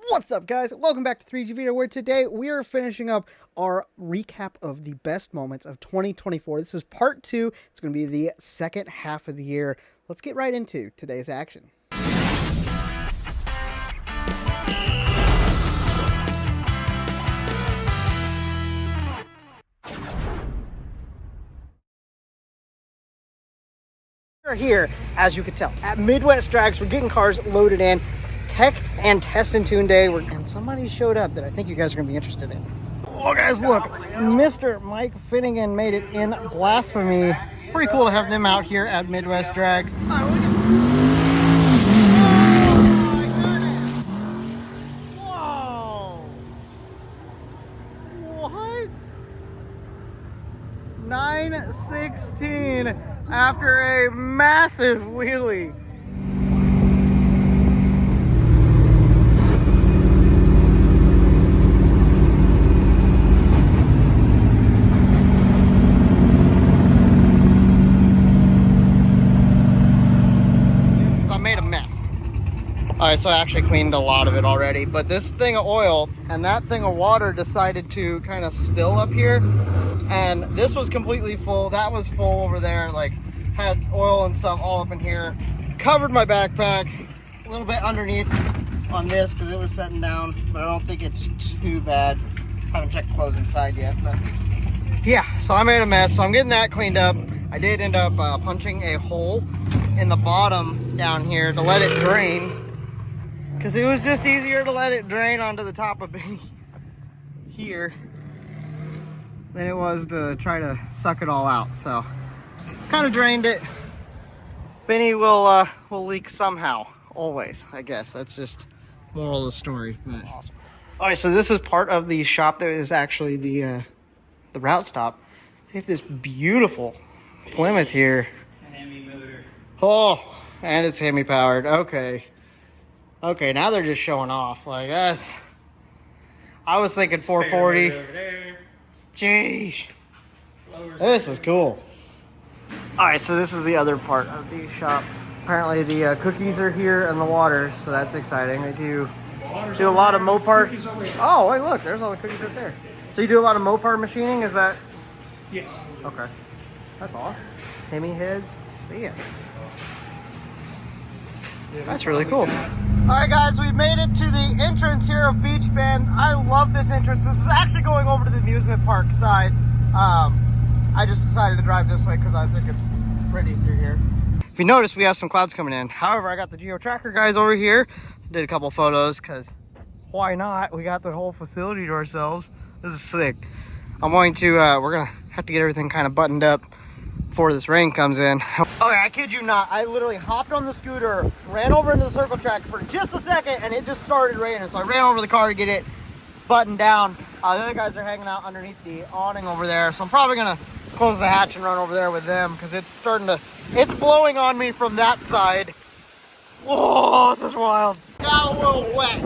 What's up, guys? Welcome back to 3G Video, where today we are finishing up our recap of the best moments of 2024. This is part 2. It's going to be the second half of the year. Let's get right into today's action. We're here, as you can tell, at Midwest Drags. We're getting cars loaded in. Tech and test and tune day, and somebody showed up that I think you guys are going to be interested in. Oh, guys, look, Mr. Mike Finnegan made it in Blasphemy. Pretty cool to have them out here at Midwest Drags. Oh, whoa! What? 916 after a massive wheelie. Alright, so I actually cleaned a lot of it already, but this thing of oil and that thing of water decided to kind of spill up here, and this was completely full, that was full over there, like had oil and stuff all up in here, covered my backpack, a little bit underneath on this because it was setting down, but I don't think it's too bad. Haven't checked clothes inside yet, but yeah, so I made a mess, so I'm getting that cleaned up. I did end up punching a hole in the bottom down here to let it drain, because it was just easier to let it drain onto the top of Benny here than it was to try to suck it all out. So kind of drained it. Benny will leak somehow, always, I guess. That's just moral of the story. But awesome. All right, so this is part of the shop that is actually the route stop. They have this beautiful Plymouth here. Hemi motor. Oh, and it's Hemi powered. Okay, now they're just showing off. Like, that's... I was thinking 440. Jeez. This is cool. Alright, so this is the other part of the shop. Apparently the cookies are here and the water, so that's exciting. They do a lot of Mopar. Oh, wait, look, there's all the cookies right there. So you do a lot of Mopar machining, is that? Yes. Okay. That's awesome. Hemi heads. See ya. That's really cool. Alright, guys, we've made it to the entrance here of Beach Bend. I love this entrance. This is actually going over to the amusement park side. I just decided to drive this way because I think it's pretty through here. If you notice, we have some clouds coming in. However, I got the Geo Tracker guys over here. Did a couple photos because why not? We got the whole facility to ourselves. This is sick. I'm going to, we're going to have to get everything kind of buttoned up before this rain comes in. Okay, I kid you not, I literally hopped on the scooter, ran over into the circle track for just a second, and it just started raining. So I ran over the car to get it buttoned down. The other guys are hanging out underneath the awning over there, so I'm probably gonna close the hatch and run over there with them because it's it's blowing on me from that side. Whoa, this is wild. Got a little wet.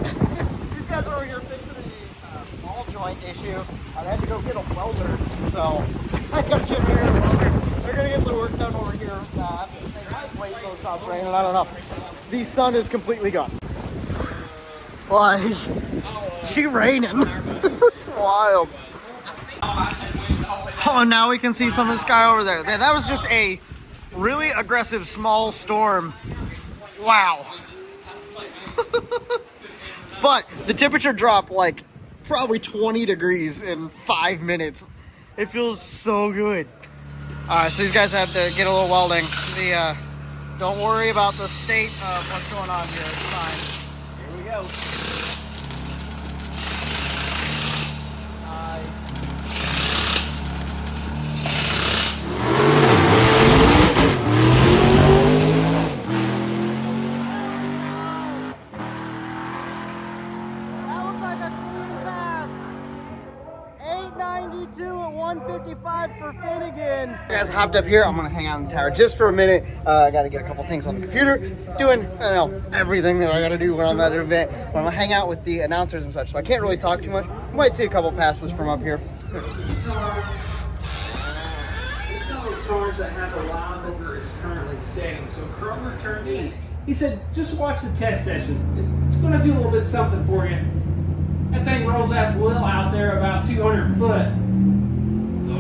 These guys are over here fixing a ball joint issue. I had to go get a welder, so I got a generator and a welder. They're gonna get some work done over here. Wait till it stops raining. I don't know. The sun is completely gone. Like, she raining. This is wild. Oh, now we can see some of the sky over there. That was just a really aggressive small storm. Wow. But the temperature dropped like probably 20 degrees in 5 minutes. It feels so good. So these guys have to get a little welding. Don't worry about the state of what's going on here. It's fine. Here we go. That looks like a clean pass. 892 at 155 for Finnegan. You guys hopped up here. I'm gonna hang out in the tower just for a minute. I gotta get a couple things on the computer, doing everything that I gotta do when I'm at an event. When I'm gonna hang out with the announcers and such, so I can't really talk too much. You might see a couple passes from up here. It's one of those cars that has a lot of is currently setting. So Kroger turned in He said, just watch the test session. It's going to do a little bit something for you. That thing rolls that wheel out there about 200 foot.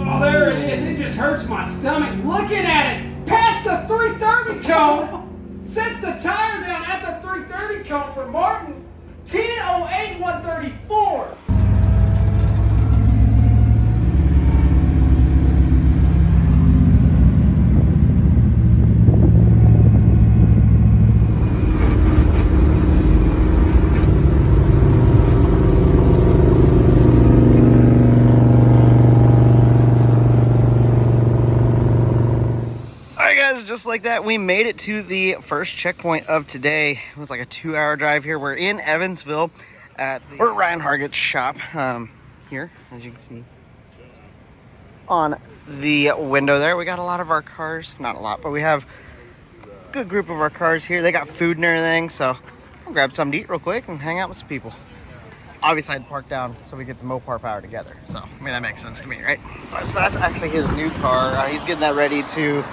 Oh, there it is. It just hurts my stomach looking at it. Past the 330 cone. Sets the tire down at the 330 cone for Martin. 10:08 134. Just like that, we made it to the first checkpoint of today. It was like a 2-hour drive here. We're in Evansville we're at Ryan Hargett's shop here, as you can see on the window there. We got a lot of our cars, not a lot, but we have a good group of our cars here. They got food and everything, so I'll grab something to eat real quick and hang out with some people. Obviously, I'd park down so we get the Mopar power together. So, I mean, that makes sense to me, right? So that's actually his new car. He's getting that ready to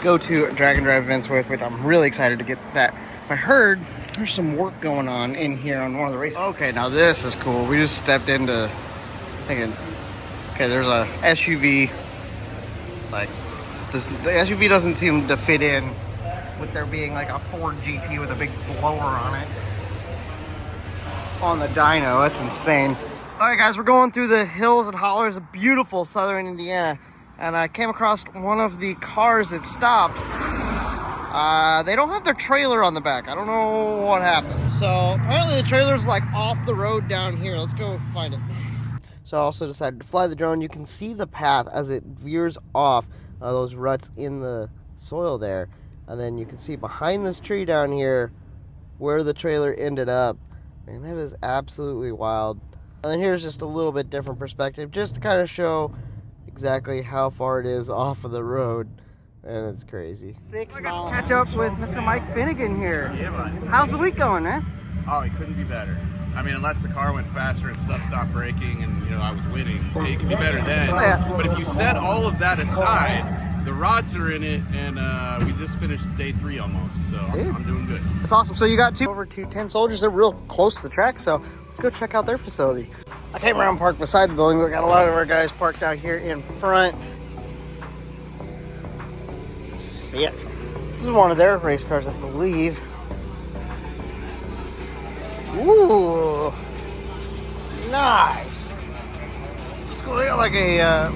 go to drag and drive events with, which I'm really excited to get that. I heard there's some work going on in here on one of the races. Okay, now this is cool. We just stepped into thinking, okay, there's a SUV. Like, the SUV doesn't seem to fit in with there being like a Ford GT with a big blower on it. On the dyno, that's insane. All right, guys, we're going through the hills and hollers of beautiful southern Indiana. And I came across one of the cars that stopped. They don't have their trailer on the back. I don't know what happened. So apparently the trailer's like off the road down here. Let's go find it. So I also decided to fly the drone. You can see the path as it veers off those ruts in the soil there. And then you can see behind this tree down here where the trailer ended up. Man, that is absolutely wild. And then here's just a little bit different perspective just to kind of show exactly how far it is off of the road, and it's crazy. I got to catch up with Mr. Mike Finnegan here. Yeah, bud. How's the week going, man? Oh, it couldn't be better. I mean, unless the car went faster and stuff stopped braking and, you know, I was winning. It could be better then. Oh, yeah. But if you set all of that aside, the rods are in it, and we just finished day 3 almost, so I'm doing good. That's awesome. So you got over to 10 soldiers. They're real close to the track, so let's go check out their facility. I came around parked beside the building. We got a lot of our guys parked out here in front. See it. This is one of their race cars, I believe. Ooh, nice. It's cool. They got like a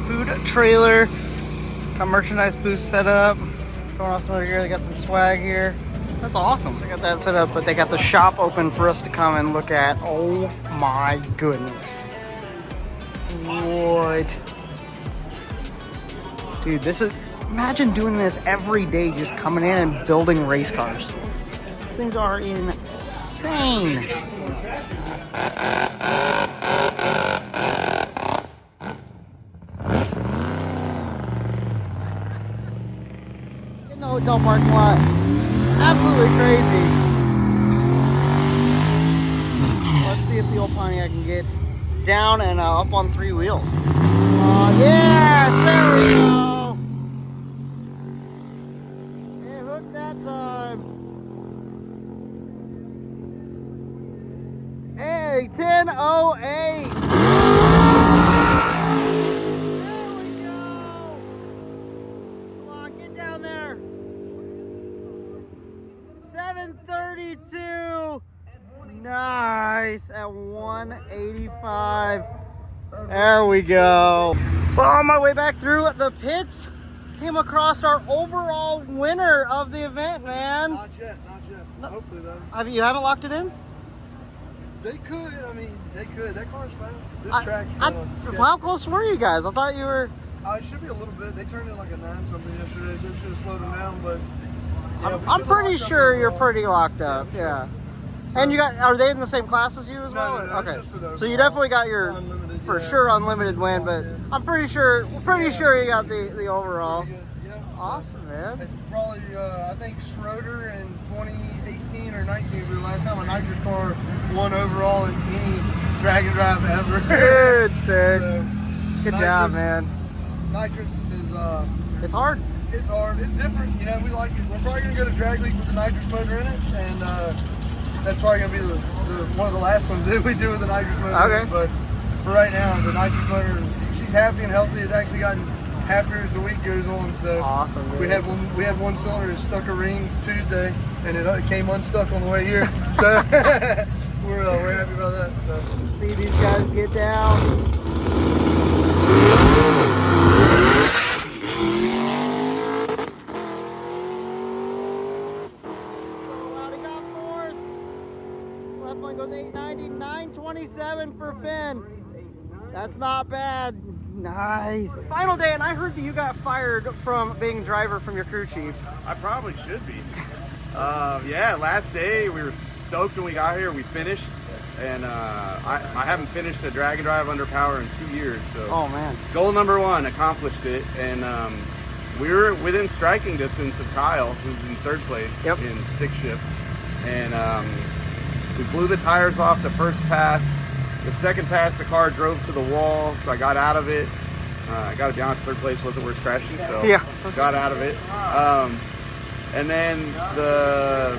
food trailer, got merchandise booth set up. Going off over here, they got some swag here. That's awesome. So I got that set up, but they got the shop open for us to come and look at. Oh my goodness. What? Dude, this is, imagine doing this every day, just coming in and building race cars. These things are insane. In the hotel parking lot. Absolutely crazy. Let's see if the old Pontiac can get down and up on 3 wheels. Yes, there we go. It hooked that time. Hey, 10:08. There we go. Come on, get down there. 7:32. Nice at 185. There we go. Well, on my way back through the pits, came across our overall winner of the event, man. Not yet, not yet. No. Hopefully though. You haven't locked it in? They could, I mean, they could. That car's fast. This track's how close were you guys? I thought you were... it should be a little bit. They turned in like a 9 something yesterday, so it should have slowed them down, but... Yeah, I'm pretty sure you're pretty locked up, yeah. And you got, are they in the same class as you as well? No, okay. just for the so you definitely got your, unlimited, for sure, unlimited win, but I'm pretty sure you got the overall. Yeah, Awesome, man. It's probably, I think Schroeder in 2018 or 19 was the last time a nitrous car won overall in any drag and drive ever. Dude, sick. So, Good job, man. Nitrous is, It's hard. It's hard. It's different. You know, we like it. We're probably gonna go to drag league with the nitrous motor in it, and that's probably gonna be one of the last ones that we do with the nitrous motor. Okay. In it. But for right now, the nitrous motor, she's happy and healthy. It's actually gotten happier as the week goes on. So Awesome, dude. we had one cylinder that stuck a ring Tuesday, and it came unstuck on the way here. So we're happy about that. So. See these guys get down. Left one goes 890, 927 for Finn. That's not bad. Nice. Final day, and I heard that you got fired from being driver from your crew chief. I probably should be. Yeah, last day we were stoked when we got here. We finished, and I haven't finished a drag and drive under power in 2 years. So Oh man. goal number one, accomplished it, and we were within striking distance of Kyle, who's in third place in stick shift, and we blew the tires off the first pass. The second pass, the car drove to the wall, so I got out of it. I gotta be honest, third place wasn't worth crashing, so got out of it. And then the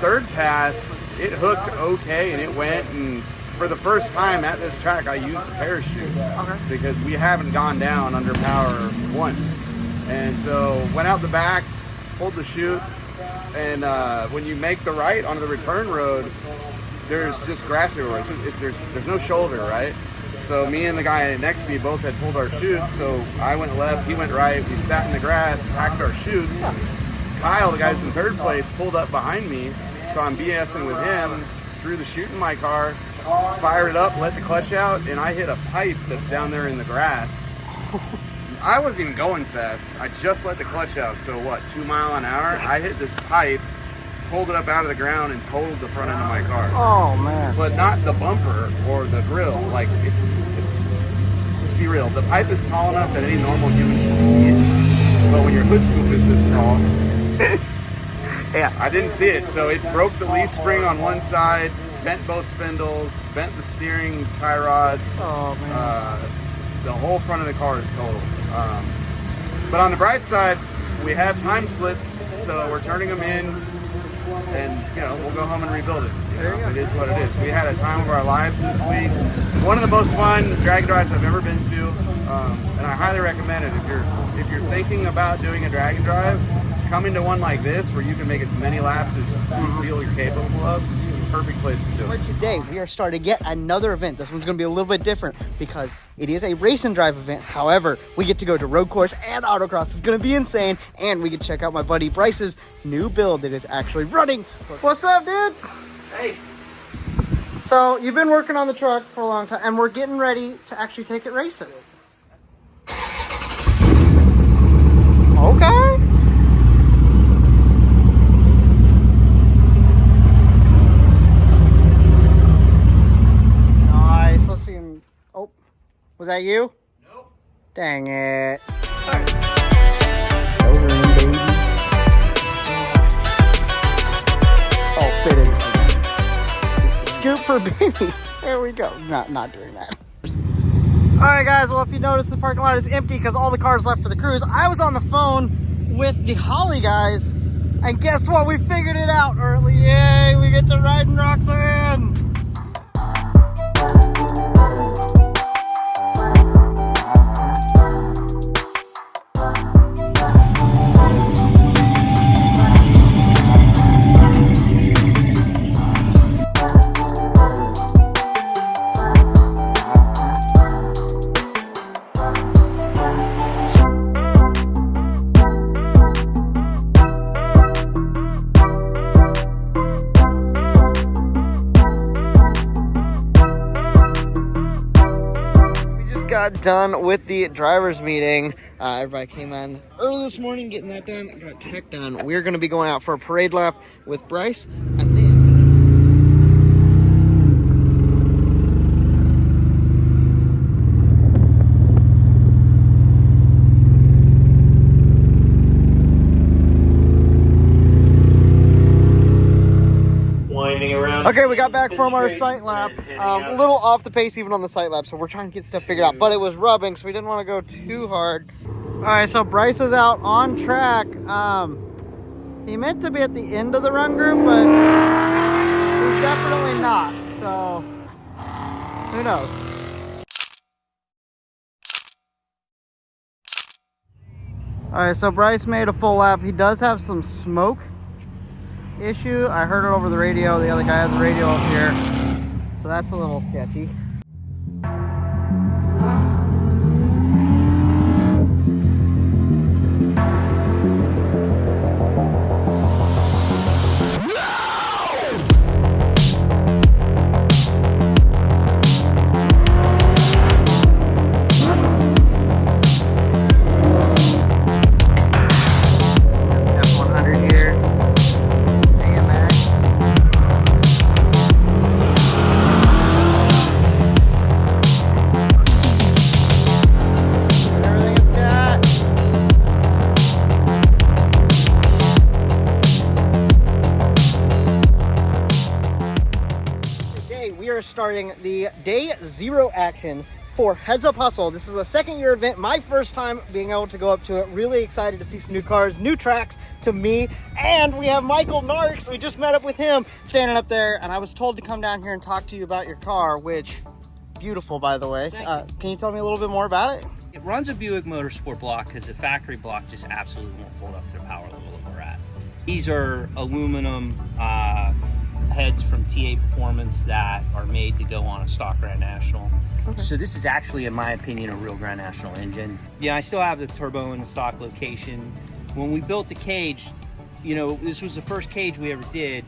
third pass, it hooked okay, and it went, and for the first time at this track, I used the parachute because we haven't gone down under power once. And so went out the back, pulled the chute, and when you make the right onto the return road, there's just grass everywhere. There's no shoulder, right? So me and the guy next to me both had pulled our chutes, so I went left, he went right, we sat in the grass, packed our chutes. Kyle, the guy's in third place, pulled up behind me, so I'm BSing with him, threw the chute in my car, fired it up, let the clutch out, and I hit a pipe that's down there in the grass. I wasn't even going fast. I just let the clutch out, so what, 2 miles an hour? I hit this pipe, pulled it up out of the ground, and totaled the front end of my car. Oh man. But not the bumper or the grill. Like, let's be real. The pipe is tall enough that any normal human should see it. But when your hood scoop is this tall, I didn't see it. So it broke the leaf spring on one side, bent both spindles, bent the steering tie rods. Oh man. The whole front of the car is total. But on the bright side, we have time slips, so we're turning them in, and we'll go home and rebuild it. It is what it is. We had a time of our lives this week. One of the most fun drag drives I've ever been to, and I highly recommend it. If you're thinking about doing a drag and drive, coming to one like this where you can make as many laps as you feel you're capable of, perfect place to do it. For today, we are starting yet another event. This one's going to be a little bit different because it is a race and drive event. However, we get to go to road course and autocross. It's going to be insane, and we get to check out my buddy Bryce's new build that is actually running. What's up, dude? Hey. So you've been working on the truck for a long time, and we're getting ready to actually take it racing. Okay. Nice. Let's see him. Oh, was that you? Nope. Dang it. Oh, fittings. Scoop for baby. There we go. Not doing that. Alright guys, well if you notice the parking lot is empty because all the cars left for the cruise. I was on the phone with the Holly guys, and guess what? We figured it out early. Yay, we get to ride in Roxanne. Got done with the drivers meeting. Everybody came in early this morning getting that done. Got tech done. We're going to be going out for a parade lap with Bryce, and then okay, we got back from our sight lap. A little off the pace even on the sight lap, so we're trying to get stuff figured out. But it was rubbing, so we didn't want to go too hard. right, so Bryce is out on track. He meant to be at the end of the run group, but he's definitely not. So who knows? All right, so Bryce made a full lap. He does have some smoke issue. I heard it over the radio. The other guy has a radio up here, so that's a little sketchy. Starting the day 0 action for Heads Up Hustle. This is a second year event, my first time being able to go up to it. Really excited to see some new cars, new tracks to me, and we have Michael Narks. We just met up with him standing up there, and I was told to come down here and talk to you about your car, which beautiful, by the way. Can you tell me a little bit more about it? It runs a Buick Motorsport block because the factory block just absolutely won't hold up to the power level that we're at. These are aluminum heads from TA Performance that are made to go on a stock Grand National. Okay. So this is actually, in my opinion, a real Grand National engine. Yeah, I still have the turbo in the stock location. When we built the cage, you know, this was the first cage we ever did,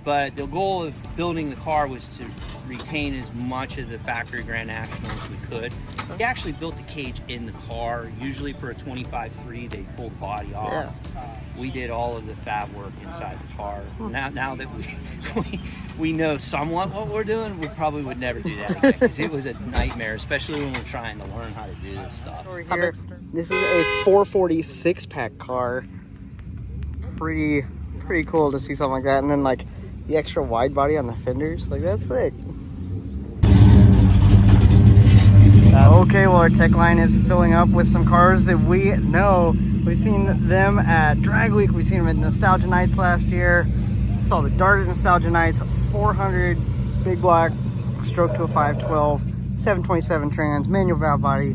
but the goal of building the car was to retain as much of the factory Grand National as we could. We actually built the cage in the car. Usually for a 25.3, they pull the body off. Yeah. We did all of the fab work inside the car. Now that we know somewhat what we're doing, we probably would never do that again because it was a nightmare, especially when we're trying to learn how to do this stuff. Here, this is a 440 6-pack car. Pretty cool to see something like that, and then like the extra wide body on the fenders, like that's sick. Okay, well our tech line is filling up with some cars that we know. We've seen them at Drag Week, we've seen them at Nostalgia Nights last year. Saw the Dart at Nostalgia Nights, 400 big block, stroke to a 512, 727 trans, manual valve body.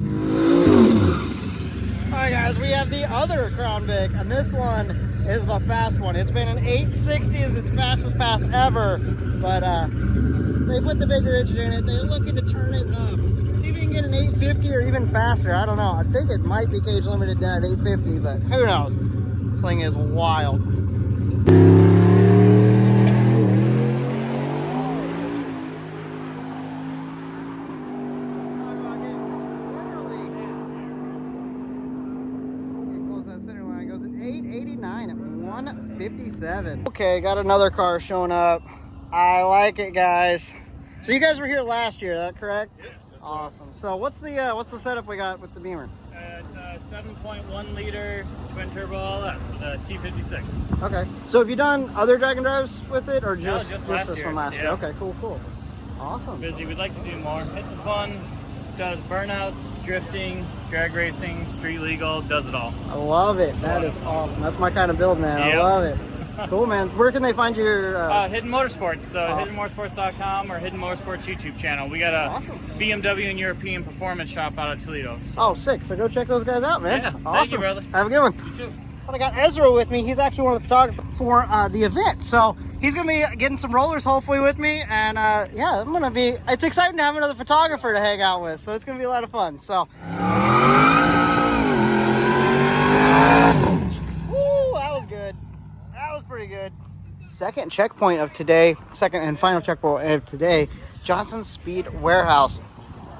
Alright guys, we have the other Crown Vic, and this one is the fast one. It's been an 860, is its fastest pass ever, but they put the bigger engine in it. They're looking to turn it up. See if we can get an 850 or even faster. I don't know. I think it might be cage limited at 850, but who knows? This thing is wild. Okay, got another car showing up. I like it, guys. So you guys were here last year, is that correct? Yes. Awesome. So what's the setup we got with the Beamer? It's a 7.1 liter twin turbo LS with a T56. Okay. So have you done other drag and drives with it, or just last this year? From last year? Okay, cool. Awesome. Busy. We'd like to do more. It's fun. Does burnouts, drifting, drag racing, street legal, does it all. I love it. That is awesome. That's my kind of build, man. Yep. I love it. Cool, man. Where can they find your... Hidden Motorsports. So hiddenmotorsports.com or Hidden Motorsports YouTube channel. We got a BMW and European performance shop out of Toledo. So. Oh, sick. So go check those guys out, man. Yeah. Awesome. Thank you, brother. Have a good one. You too. Well, I got Ezra with me. He's actually one of the photographers for the event. So he's going to be getting some rollers hopefully with me. And yeah, it's exciting to have another photographer to hang out with. So it's going to be a lot of fun. So... Woo, that was good. That was pretty good. Second checkpoint of today, second and final checkpoint of today, Johnson Speed Warehouse.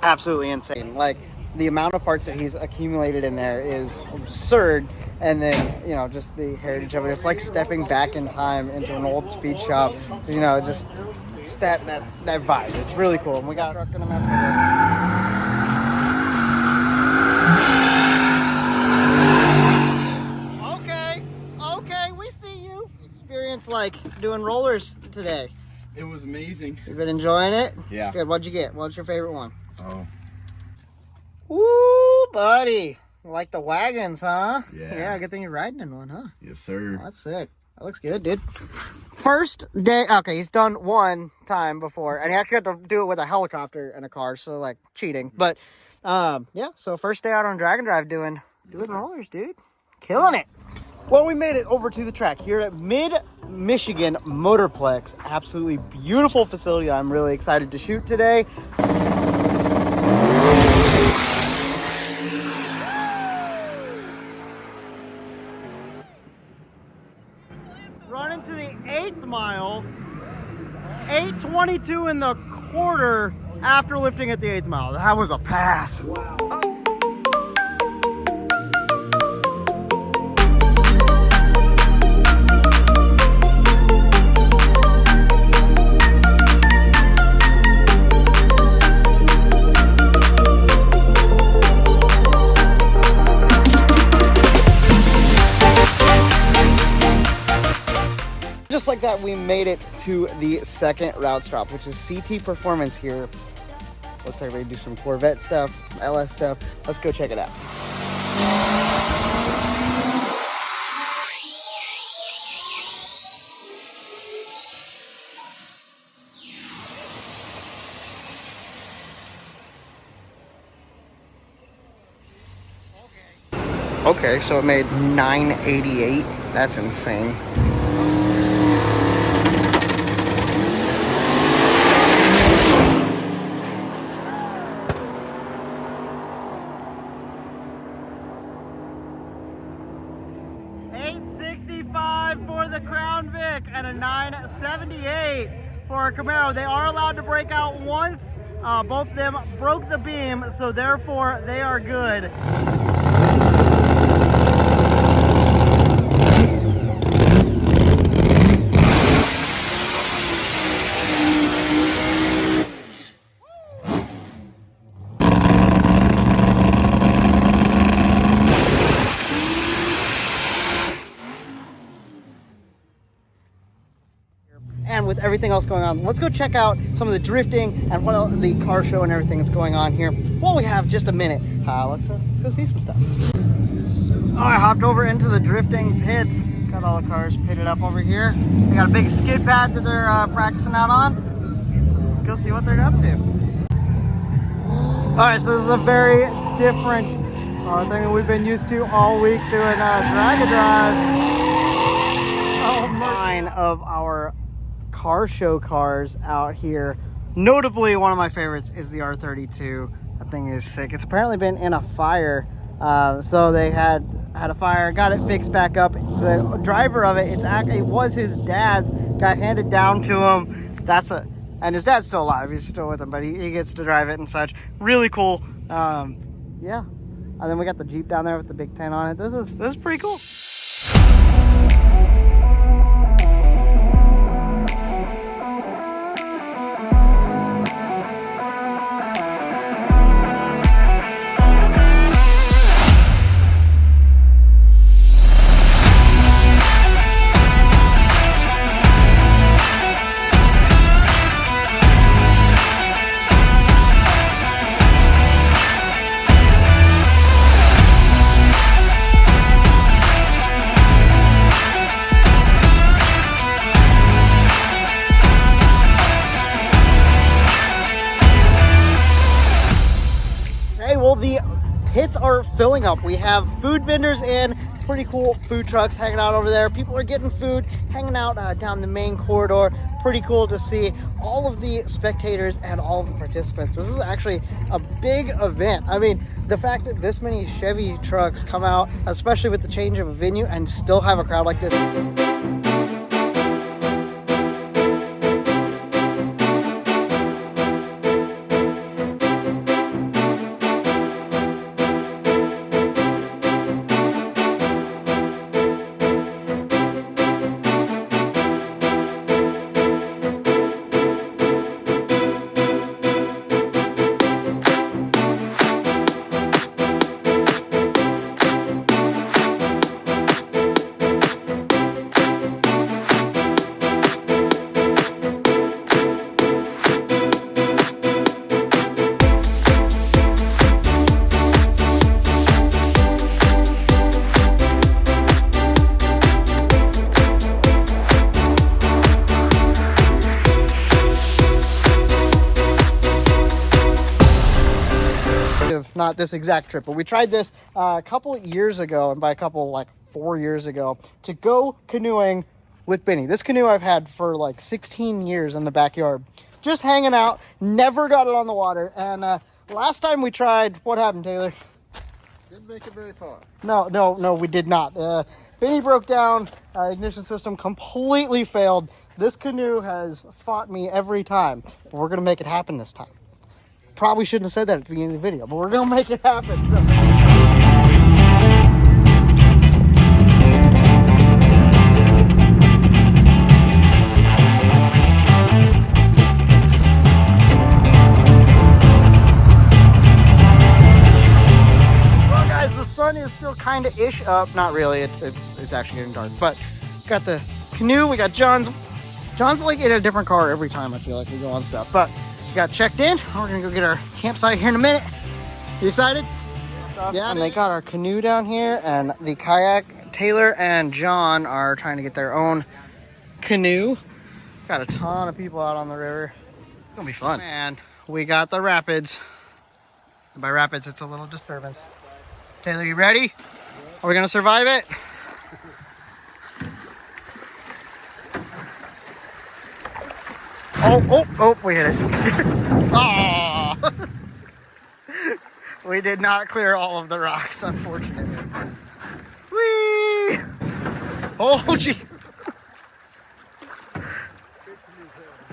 Absolutely insane. Like, the amount of parts that he's accumulated in there is absurd. And then, you know, just the heritage of it. It's like stepping back in time into an old speed shop. You know, just that vibe. It's really cool. And we got a truck gonna mess with this. Okay, we see you. Experience like doing rollers today. It was amazing. You've been enjoying it? Yeah. Good. What'd you get? What's your favorite one? Oh. Woo, buddy. Like the wagons, huh? Yeah. Yeah, good thing you're riding in one, huh? Yes, sir. Oh, that's sick. That looks good, dude. First day, okay, he's done one time before, and he actually had to do it with a helicopter and a car, so like cheating. But yeah, so first day out on Drag and Drive doing rollers, dude. Killing it. Well, we made it over to the track here at Mid-Michigan Motorplex. Absolutely beautiful facility that I'm really excited to shoot today. Running to the 8th mile, 8:22 in the quarter after lifting at the 8th mile. That was a pass. Just like that, we made it to the second route stop, which is CT Performance here. Looks like they do some Corvette stuff, some LS stuff. Let's go check it out. Okay, so it made 988. That's insane. $865 for the Crown Vic and a $978 for a Camaro. They are allowed to break out once. Both of them broke the beam, so therefore they are good. And with everything else going on, let's go check out some of the drifting and what else, the car show and everything that's going on here. While we have just a minute, let's go see some stuff. Oh, I hopped over into the drifting pits. Got all the cars pitted up over here. They got a big skid pad that they're practicing out on. Let's go see what they're up to. All right, so this is a very different thing that we've been used to all week doing Drag and Drive. Oh, mine of our car show cars out here. Notably, one of my favorites is the R32. That thing is sick. It's apparently been in a fire, so they had a fire, got it fixed back up. The driver of it, it was his dad's, got handed down to him. And his dad's still alive. He's still with him, but he gets to drive it and such. Really cool. Yeah. And then we got the Jeep down there with the Big 10 on it. This is pretty cool. The pits are filling up. We have food vendors in, pretty cool food trucks hanging out over there. People are getting food, hanging out down the main corridor. Pretty cool to see all of the spectators and all of the participants. This is actually a big event. I mean, the fact that this many Chevy trucks come out, especially with the change of a venue, and still have a crowd like this. Not this exact trip, but we tried this a couple years ago, and by a couple, like 4 years ago, to go canoeing with Benny. This canoe I've had for like 16 years in the backyard, just hanging out, never got it on the water. And last time we tried, what happened, Taylor? Didn't make it very far. No, we did not. Benny broke down, ignition system completely failed. This canoe has fought me every time. But we're gonna make it happen this time. Probably shouldn't have said that at the beginning of the video, but we're gonna make it happen. Well, guys, the sun is still kind of ish up. Not really. It's actually getting dark. But got the canoe. We got John's like in a different car every time. I feel like we go on stuff, but. Got checked in. We're gonna go get our campsite here in a minute. You excited? Yeah, and they got our canoe down here and the kayak. Taylor and John are trying to get their own canoe. Got a ton of people out on the river. It's gonna be fun. And we got the rapids. And by rapids, it's a little disturbance. Taylor, you ready? Are we gonna survive it? Oh, we hit it. Oh. We did not clear all of the rocks, unfortunately. Whee! Oh, gee.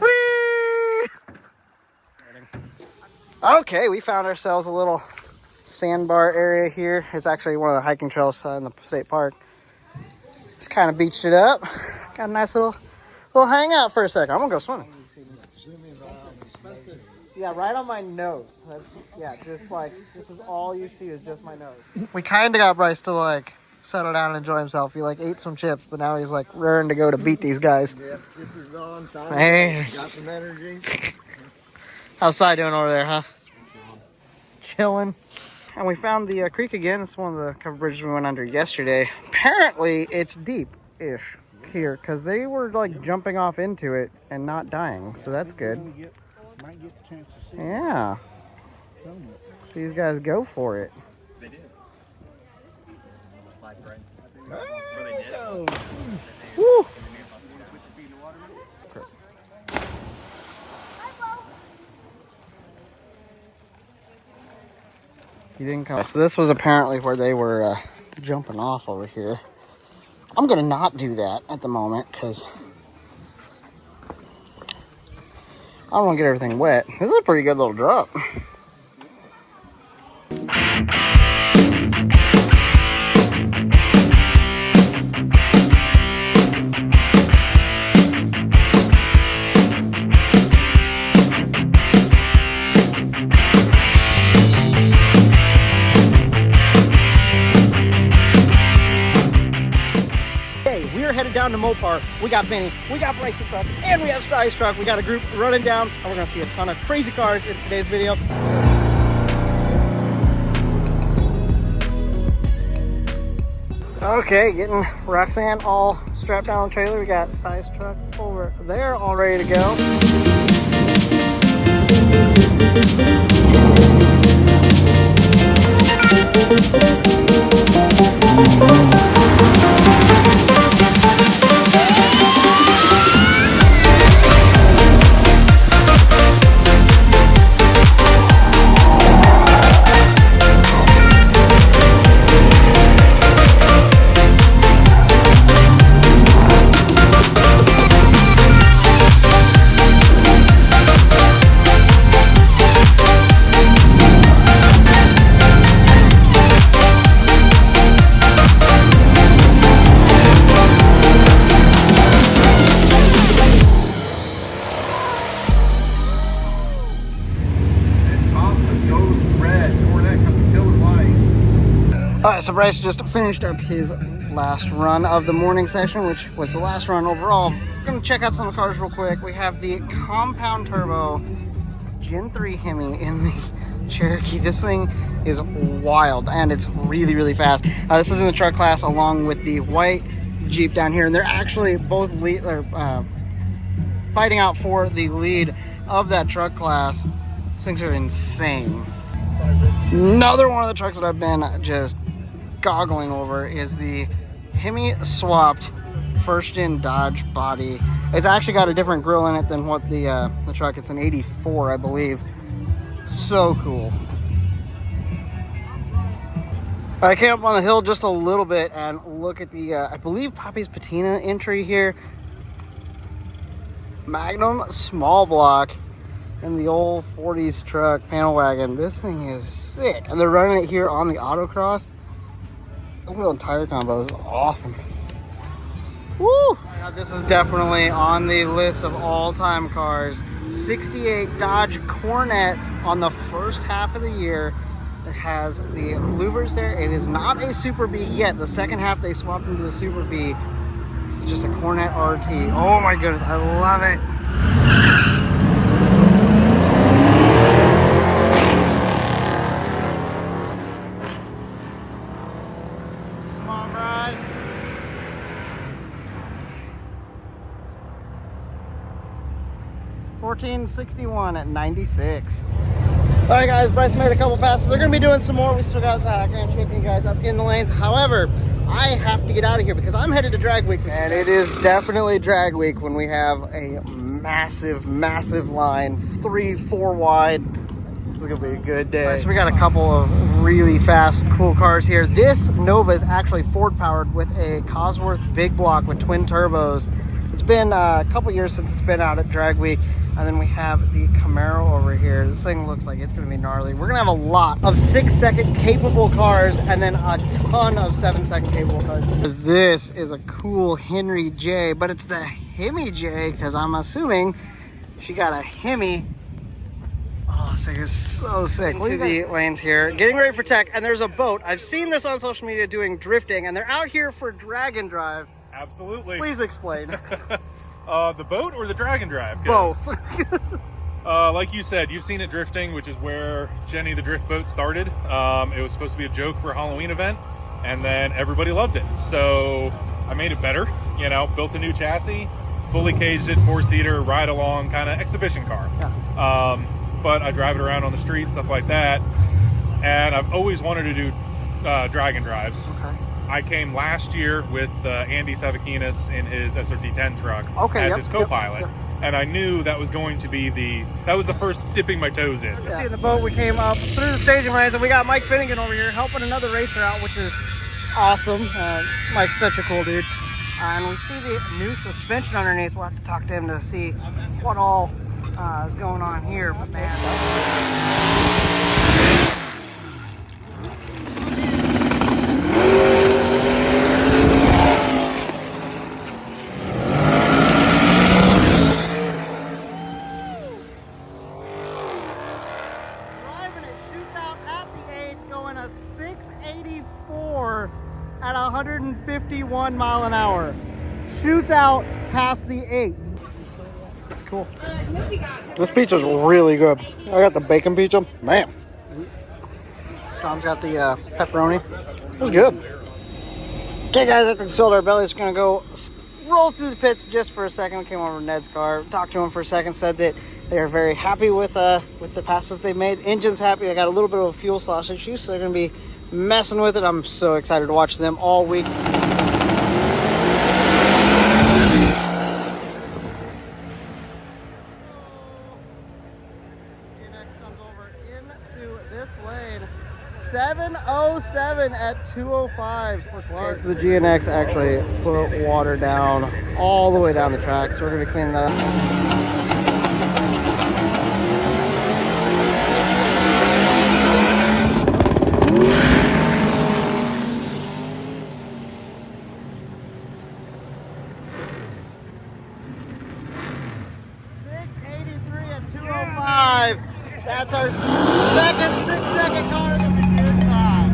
Whee! Okay, we found ourselves a little sandbar area here. It's actually one of the hiking trails in the state park. Just kind of beached it up. Got a nice little hangout for a second. I'm gonna go swimming. Yeah, right on my nose. Just like, this is all you see is just my nose. We kind of got Bryce to like settle down and enjoy himself. He like ate some chips, but now he's like raring to go to beat these guys. Yep, chips are gone. Hey. Got some energy. How's Cy doing over there, huh? Chilling. And we found the creek again. It's one of the covered bridges we went under yesterday. Apparently, it's deep-ish here because they were like jumping off into it and not dying, so that's good. Yeah. These guys go for it. They did. Woo! You didn't come. So this was apparently where they were jumping off over here. I'm gonna not do that at the moment because I don't want to get everything wet. This is a pretty good little drop. Headed down to Mopar. We got Benny, we got Bryce's truck, and we have Cy's truck. We got a group running down, and we're gonna see a ton of crazy cars in today's video. Okay, getting Roxanne all strapped down on the trailer. We got Cy's truck over there all ready to go. Alright, so Bryce just finished up his last run of the morning session, which was the last run overall. We're going to check out some of the cars real quick. We have the compound turbo Gen 3 Hemi in the Cherokee. This thing is wild and it's really, really fast. This is in the truck class along with the white Jeep down here, and they're actually both fighting out for the lead of that truck class. These things are insane. Another one of the trucks that I've been just goggling over is the Hemi swapped first gen Dodge body. It's actually got a different grille in it than what the truck. It's an 84, I believe. So cool. I came up on the hill just a little bit and look at the I believe Poppy's Patina entry here. Magnum small block and the old 40s truck panel wagon. This thing is sick, and they're running it here on the Autocross. Wheel and tire combo is awesome. Woo! Now, this is definitely on the list of all-time cars. 68 Dodge Cornet on the first half of the year. It has the louvers there. It is not a Super B yet. The second half they swapped into the Super B. It's just a Cornet RT. Oh my goodness, I love it. Come on, Bryce. $14.61 at 96. All right, guys, Bryce made a couple passes. They're going to be doing some more. We still got Grand Champion guys up in the lanes. However, I have to get out of here because I'm headed to drag week. And it is definitely drag week when we have a massive, massive line, 3-4 wide. It's going to be a good day. Right, so we got a couple of really fast, cool cars here. This Nova is actually Ford powered with a Cosworth big block with twin turbos. It's been a couple years since it's been out at drag week. And then we have the Camaro over here. This thing looks like it's going to be gnarly. We're going to have a lot of 6-second capable cars and then a ton of 7-second capable cars. This is a cool Henry J, but it's the Hemi J because I'm assuming she got a Hemi. Oh, this thing is so sick. To the lanes here, getting ready for tech, and there's a boat. I've seen this on social media doing drifting, and they're out here for drag and drive. Absolutely. Please explain. The boat or the drag and drive? Both. Like you said, you've seen it drifting, which is where Jenny the Drift Boat started. It was supposed to be a joke for a Halloween event, and then everybody loved it. So I made it better, you know, built a new chassis, fully caged it, 4-seater, ride along, kind of exhibition car. Yeah. But I drive it around on the street, stuff like that. And I've always wanted to do drag and drives. Okay. I came last year with Andy Savakinas in his SRT10 truck as his co-pilot, and I knew that was going to be that was the first dipping my toes in. Yeah. See, in the boat, we came up through the staging lanes, and we got Mike Finnegan over here helping another racer out, which is awesome. Mike's such a cool dude. And we see the new suspension underneath. We'll have to talk to him to see what all is going on here, but man. At 151 mile an hour. Shoots out past the 8. That's cool. This pizza's really good. I got the bacon pizza. Man. Tom's got the pepperoni. It was good. Okay, guys, after we filled our bellies, we're going to go roll through the pits just for a second. We came over to Ned's car, talked to him for a second, said that they are very happy with the passes they made. Engine's happy. They got a little bit of a fuel slosh issue, so they're going to be messing with it. I'm so excited to watch them all week. GNX comes over into this lane. 707 at 205 for Clark. Okay, so the GNX actually put water down all the way down the track, so we're going to be cleaning that up. That's our second 6-second car that we do inside.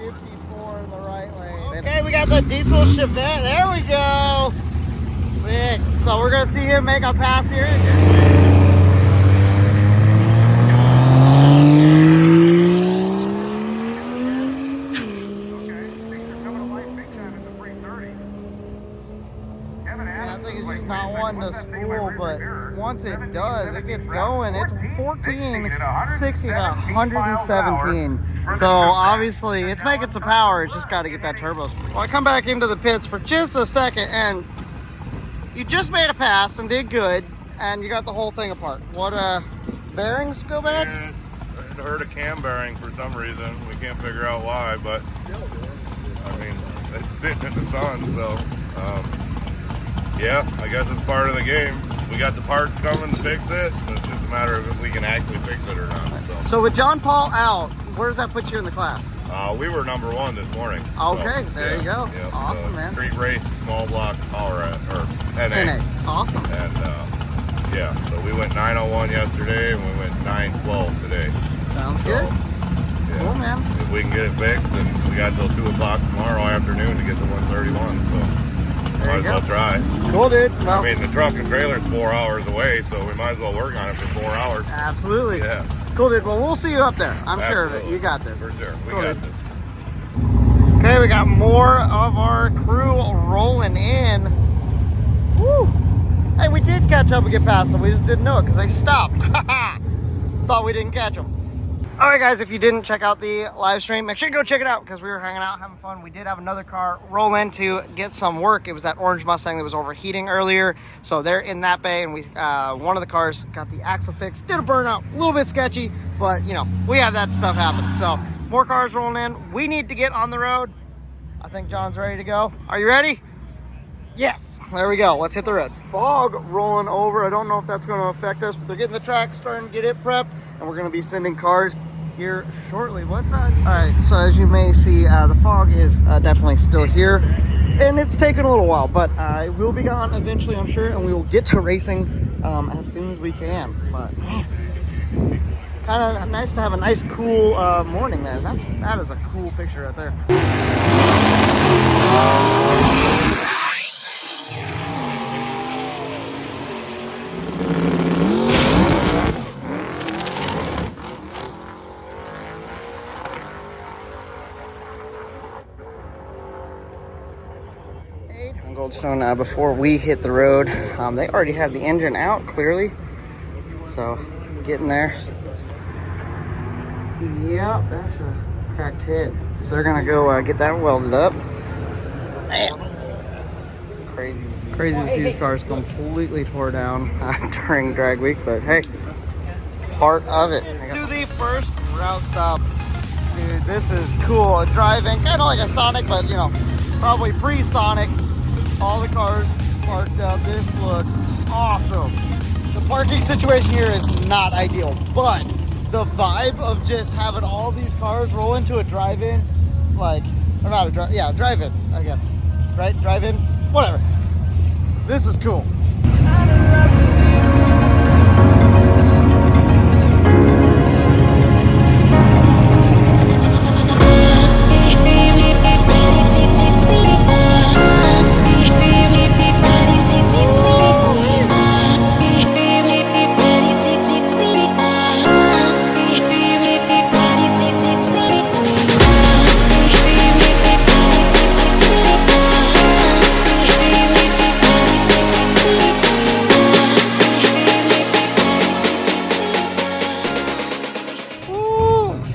54 in the right lane. Okay, we got the diesel Chevette. There we go. Sick. So we're gonna see him make a pass here. It's not one to spool, but once it does, it gets going. It's 14, 60, 117. So obviously it's making some power. It's just got to get that turbo. Well, I come back into the pits for just a second, and you just made a pass and did good, and you got the whole thing apart. What bearings go bad? Yeah, it hurt a cam bearing for some reason. We can't figure out why, but I mean, it's sitting in the sun, so yeah, I guess it's part of the game. We got the parts coming to fix it. It's just a matter of if we can actually fix it or not. So with John Paul out, where does that put you in the class? We were number 1 this morning. Okay, so, there you go. Yeah, awesome, man. Street race, small block, Colorado, or NA. Awesome. And yeah, so we went 9:01 yesterday, and we went 9:12 today. Sounds good. Yeah, cool, man. If we can get it fixed, then we got till 2 o'clock tomorrow afternoon to get to 131. So might as well try. Cool, dude. Well, I mean, the truck and trailer's 4 hours away, so we might as well work on it for 4 hours. Absolutely. Yeah. Cool, dude. Well, we'll see you up there. I'm sure of it. You got this. For sure. We cool, got dude. this. Okay, we got more of our crew rolling in. Woo! Hey, we did catch up and get past them. We just didn't know it because they stopped. Thought we didn't catch them. All right, guys, if you didn't check out the live stream, make sure you go check it out because we were hanging out, having fun. We did have another car roll in to get some work. It was that orange Mustang that was overheating earlier. So they're in that bay, and we one of the cars got the axle fixed. Did a burnout, a little bit sketchy, but, you know, we have that stuff happen. So more cars rolling in. We need to get on the road. I think John's ready to go. Are you ready? Yes. There we go. Let's hit the road. Fog rolling over. I don't know if that's going to affect us, but they're getting the track starting to get it prepped, and we're going to be sending cars here shortly. What's on? All right, so as you may see, the fog is definitely still here, and it's taken a little while, but it will be gone eventually, I'm sure, and we will get to racing as soon as we can. But kind of nice to have a nice cool morning there. That is a cool picture right there. Goldstone, before we hit the road, they already have the engine out clearly, so getting there. Yep, that's a cracked head, so they're gonna go get that welded up. Man, crazy to see these cars completely tore down during drag week, but hey, part of it. To the first route stop. Dude, this is cool. Driving kind of like a Sonic, but you know, probably pre-Sonic. All the cars parked up. This looks awesome. The parking situation here is not ideal, but the vibe of just having all these cars roll into a drive-in, like, or not a drive-in, I guess, right? Drive-in, whatever. This is cool.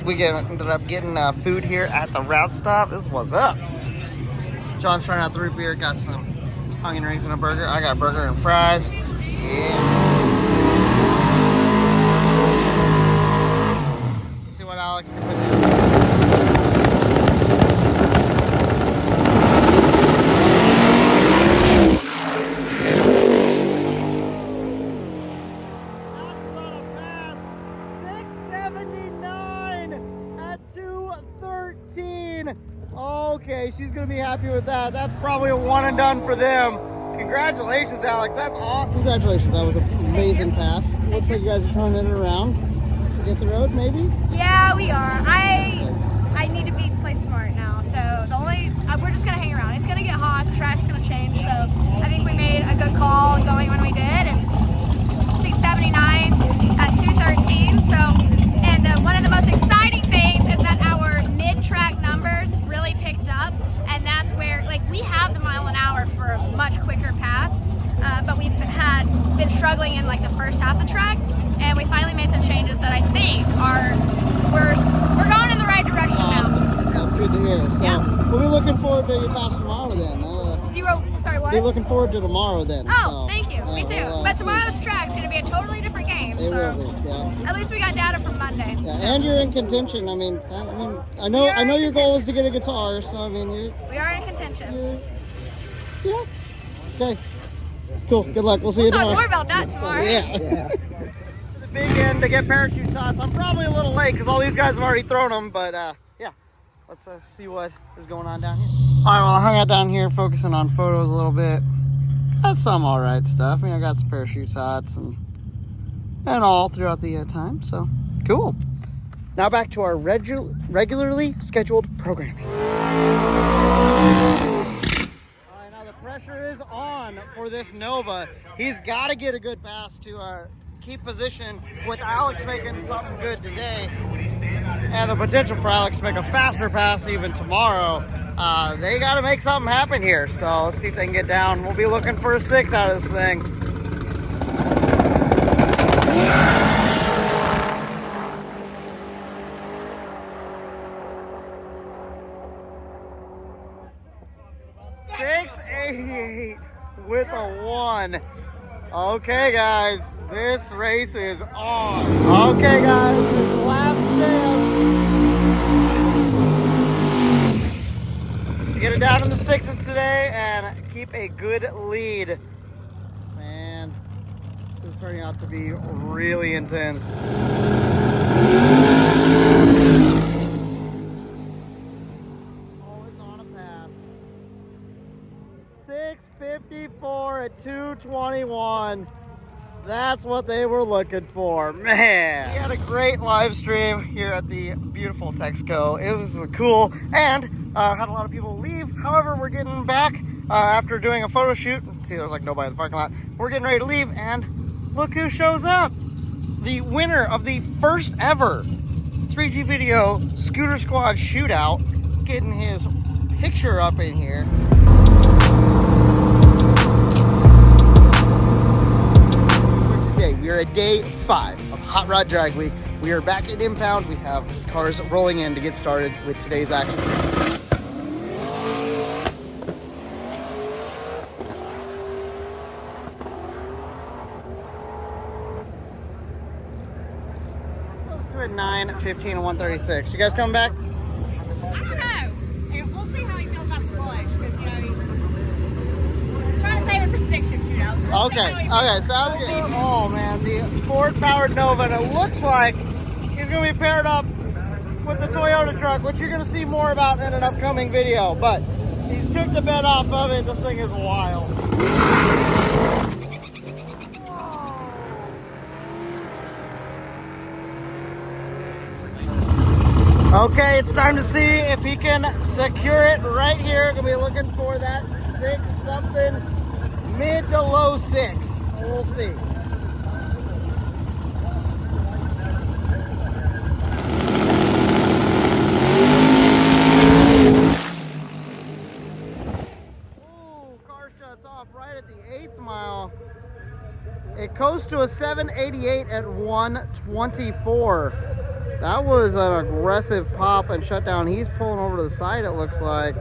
We ended up getting food here at the route stop. This is what's up. John's trying out the root beer. Got some onion rings and a burger. I got a burger and fries. Yeah. Let's see what Alex can put in. Okay, she's gonna be happy with that. That's probably a one and done for them. Congratulations, Alex. That's awesome. Congratulations. That was an amazing pass. Looks like you guys are turning it around to get the road, maybe? Yeah, we are. I need to play smart now. So we're just gonna hang around. It's gonna get hot. The track's gonna change. So I think we made a good call going when we did, and 679 at 213. So, and one of the most exciting things is that our mid-track numbers really picked up, and that's where we have the mile an hour for a much quicker pass, but we've been struggling in the first half of the track, and we finally made some changes that I think we're going in the right direction now. That's good to hear. So we'll be looking forward to your pass tomorrow then. Sorry, what? Be looking forward to tomorrow then. Oh, thank you. Me too. But tomorrow's track's going to be a totally different game. It will be, yeah. At least we got data from Monday. Yeah, and you're in contention. I know your goal is to get a guitar, so we are in contention. Yeah. Okay. Cool. Good luck. We'll see you tomorrow. Talk more about that tomorrow. Yeah. The big end to get parachute shots. I'm probably a little late because all these guys have already thrown them, but yeah. Let's see what is going on down here. All right, well, I hung out down here focusing on photos a little bit. Got some all right stuff. I got some parachute shots and all throughout the time, so cool. Now back to our regularly scheduled programming. All right, now the pressure is on for this Nova. He's got to get a good pass to keep position with Alex making something good today. And the potential for Alex to make a faster pass even tomorrow. They got to make something happen here. So let's see if they can get down. We'll be looking for a 6 out of this thing. .688 with a 1. Okay, guys, this race is on. Okay, guys, this last chance to get it down in the 6s today and keep a good lead. Man, this is turning out to be really intense. Oh, it's on a pass. 654 at 221. That's what they were looking for, man. We had a great live stream here at the beautiful Texaco. It was cool and had a lot of people leave. However, we're getting back after doing a photo shoot. See, there was nobody in the parking lot. We're getting ready to leave, and look who shows up. The winner of the first ever 3G Video Scooter Squad shootout, getting his picture up in here. We are at day 5 of Hot Rod Drag Week. We are back at Impound. We have cars rolling in to get started with today's action. Close to at 9, 15, and 136. You guys coming back? I don't know. We'll see how he feels about the clutch, because he's trying to save it for 6-shift shootouts. Okay, sounds good. Oh man, the Ford-powered Nova, and it looks like he's going to be paired up with the Toyota truck, which you're going to see more about in an upcoming video. But he's took the bed off of it. This thing is wild. Okay, it's time to see if he can secure it right here. Going to be looking for that 6-something. Mid to low 6. We'll see. Ooh, car shuts off right at the 8th mile. It goes to a 788 at 124. That was an aggressive pop and shutdown. He's pulling over to the side, it looks like.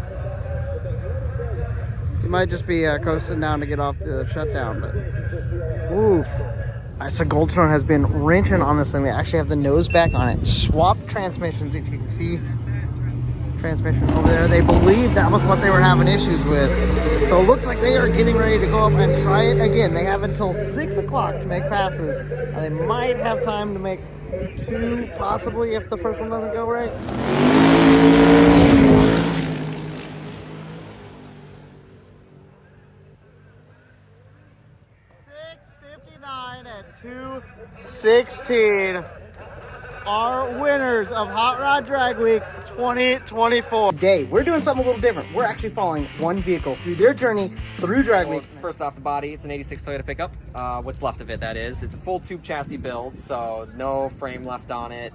He might just be coasting down to get off the shutdown, but oof. All right, so Goldstone has been wrenching on this thing. They actually have the nose back on it. Swap transmissions, if you can see transmission over there. They believe that was what they were having issues with. So it looks like they are getting ready to go up and try it again. They have until 6 o'clock to make passes, and they might have time to make 2, possibly, if the first one doesn't go right. 6:59 at 2:16. Our winners of Hot Rod Drag Week 2024. Today, we're doing something a little different. We're actually following one vehicle through their journey through Drag Week. First off the body, it's an 86 Toyota pickup. What's left of it, that is. It's a full tube chassis build, so no frame left on it.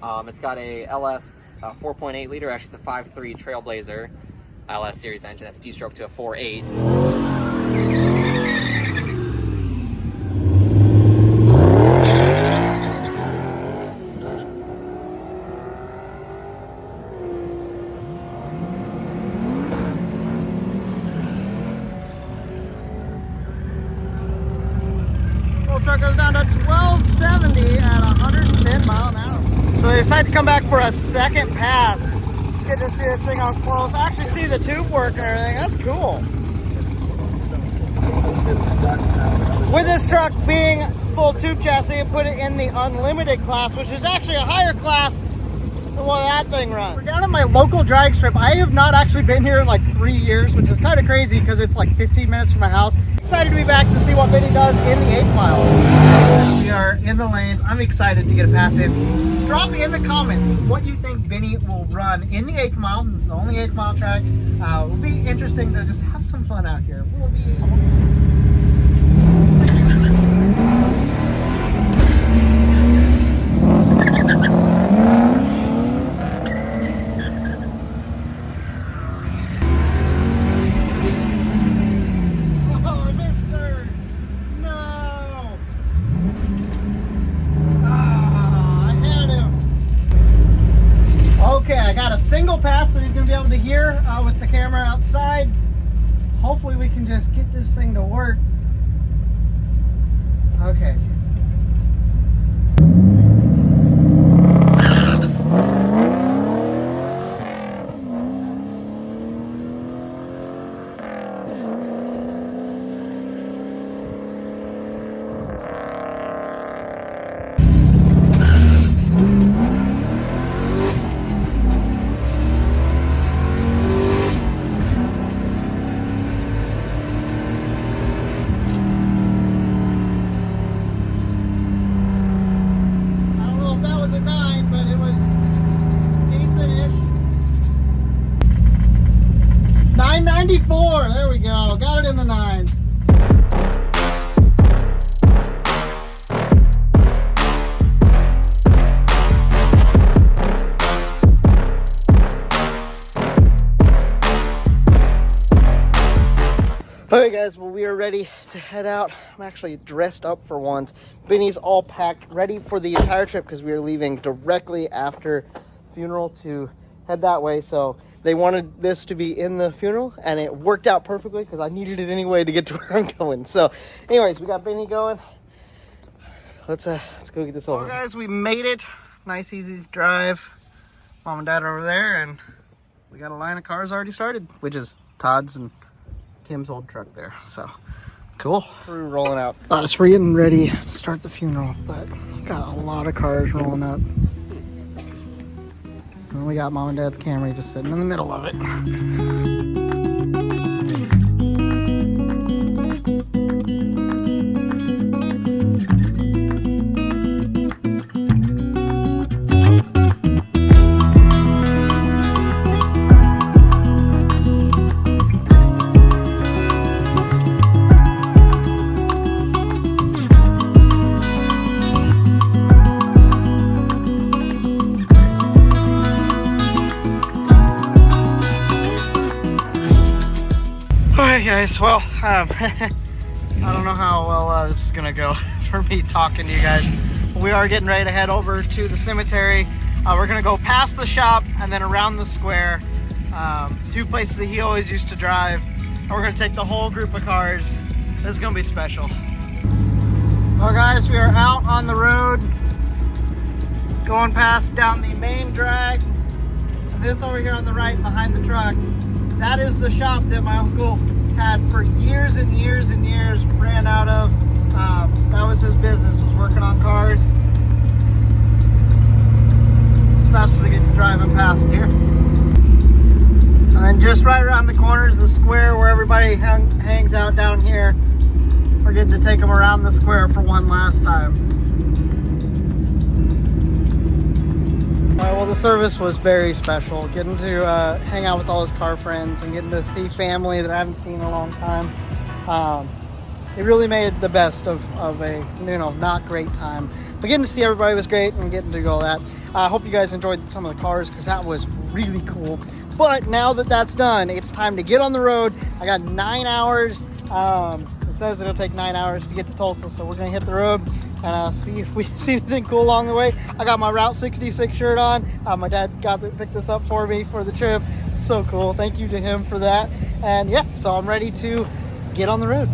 It's got a LS 4.8 liter, actually it's a 5.3 Trailblazer LS series engine. That's D-stroke to a 4.8. Truck goes down to 1270 at 110 miles an hour. So they decided to come back for a second pass. Get to see this thing up close. Actually see the tube work and everything. That's cool. With this truck being full tube chassis, and put it in the unlimited class, which is actually a higher class than what that thing runs. We're down at my local drag strip. I have not actually been here in like 3 years, which is kind of crazy because it's like 15 minutes from my house. Excited to be back to see what Vinny does in the 8th mile. We are in the lanes. I'm excited to get a pass in. Drop in the comments what you think Vinny will run in the 8th mile. This is the only 8th mile track. It will be interesting to just have some fun out here. We'll be single pass, so he's going to be able to hear with the camera outside. Hopefully we can just get this thing to work. Okay. But it was decent-ish. 994, there we go. Got it in the 9s. Alright guys, well we are ready to head out. I'm actually dressed up for once. Benny's all packed, ready for the entire trip because we are leaving directly after funeral to head that way. So they wanted this to be in the funeral and it worked out perfectly because I needed it anyway to get to where I'm going. So anyways, we got Benny going. Let's go get this over. Well guys, we made it. Nice easy drive. Mom and Dad are over there and we got a line of cars already started, which is Todd's and Kim's old truck there. So cool. We're rolling out. So we're getting ready to start the funeral, but got a lot of cars rolling up. And we got Mom and Dad's Camry just sitting in the middle of it. Guys, well, I don't know how well this is gonna go for me talking to you guys. We are getting ready to head over to the cemetery. We're gonna go past the shop and then around the square, two places that he always used to drive. And we're gonna take the whole group of cars. This is gonna be special. Well guys, we are out on the road, going past down the main drag. This over here on the right behind the truck, that is the shop that my uncle had for years and years and years, ran out of. That was his business, was working on cars. Special to get to driving past here. And then just right around the corner is the square where everybody hangs out down here. We're getting to take them around the square for one last time. Alright, well the service was very special. Getting to hang out with all his car friends and getting to see family that I haven't seen in a long time. It really made the best of a, you know, not great time. But getting to see everybody was great and getting to do all that. I hope you guys enjoyed some of the cars because that was really cool. But now that that's done, it's time to get on the road. I got 9 hours. It says it'll take 9 hours to get to Tulsa, so we're gonna hit the road and see if we see anything cool along the way. I got my Route 66 shirt on. My dad picked this up for me for the trip. So cool. Thank you to him for that. And yeah, so I'm ready to get on the road.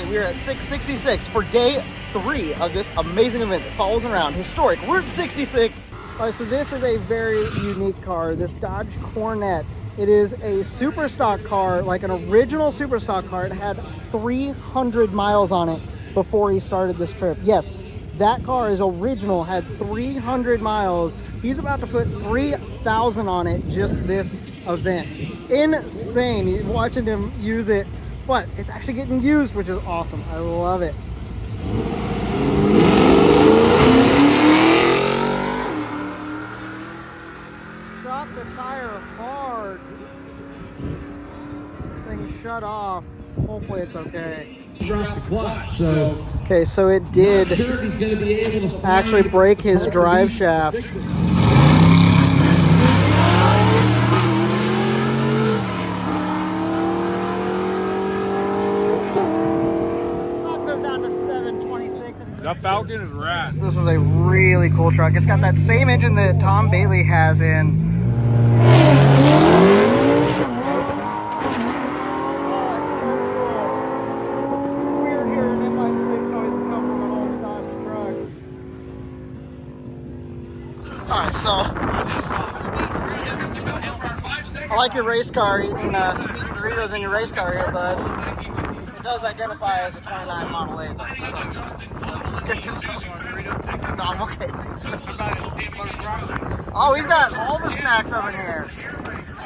We're at 666 for day 3 of this amazing event that follows around historic Route 66. All right, so this is a very unique car, this Dodge Cornet. It is a super stock car, like an original super stock car. It had 300 miles on it before he started this trip. Yes, that car is original, had 300 miles. He's about to put 3,000 on it just this event. Insane, watching him use it. But it's actually getting used, which is awesome. I love it. Shot the tire hard. Thing shut off. Hopefully it's okay. Okay, so it did actually break his drive shaft. That Falcon is rad. This is a really cool truck. It's got that same engine that Tom Bailey has in. Weird hearing inline 6 noises come from an old Dodge truck. Alright, so I like your race car, eating Doritos in your race car here, but it does identify as a 29 Model 8. So that's good to know. No, I'm okay. Oh, he's got all the snacks up in here.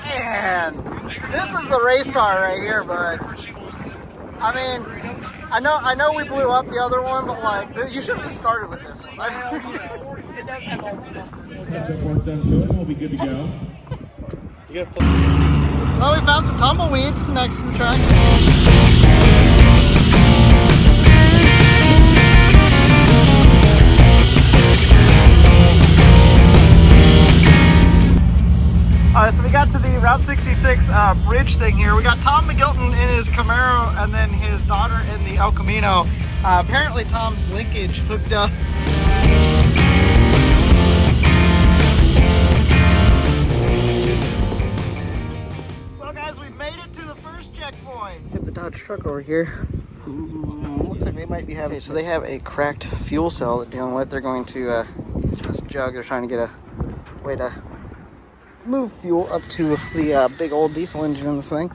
Man, this is the race car right here, bud. I mean, I know we blew up the other one, but like, you should have just started with this one. It does have all the work done to it. We'll be good to go. Well, we found some tumbleweeds next to the track. Alright, so we got to the Route 66 bridge thing here. We got Tom McGilton in his Camaro and then his daughter in the El Camino. Apparently Tom's linkage hooked up. Well guys, we've made it to the first checkpoint. Get the Dodge truck over here. Ooh, looks like they might be having... Okay, so they have a cracked fuel cell they're dealing with. They're going to this jug. They're trying to get a way to move fuel up to the big old diesel engine in this thing.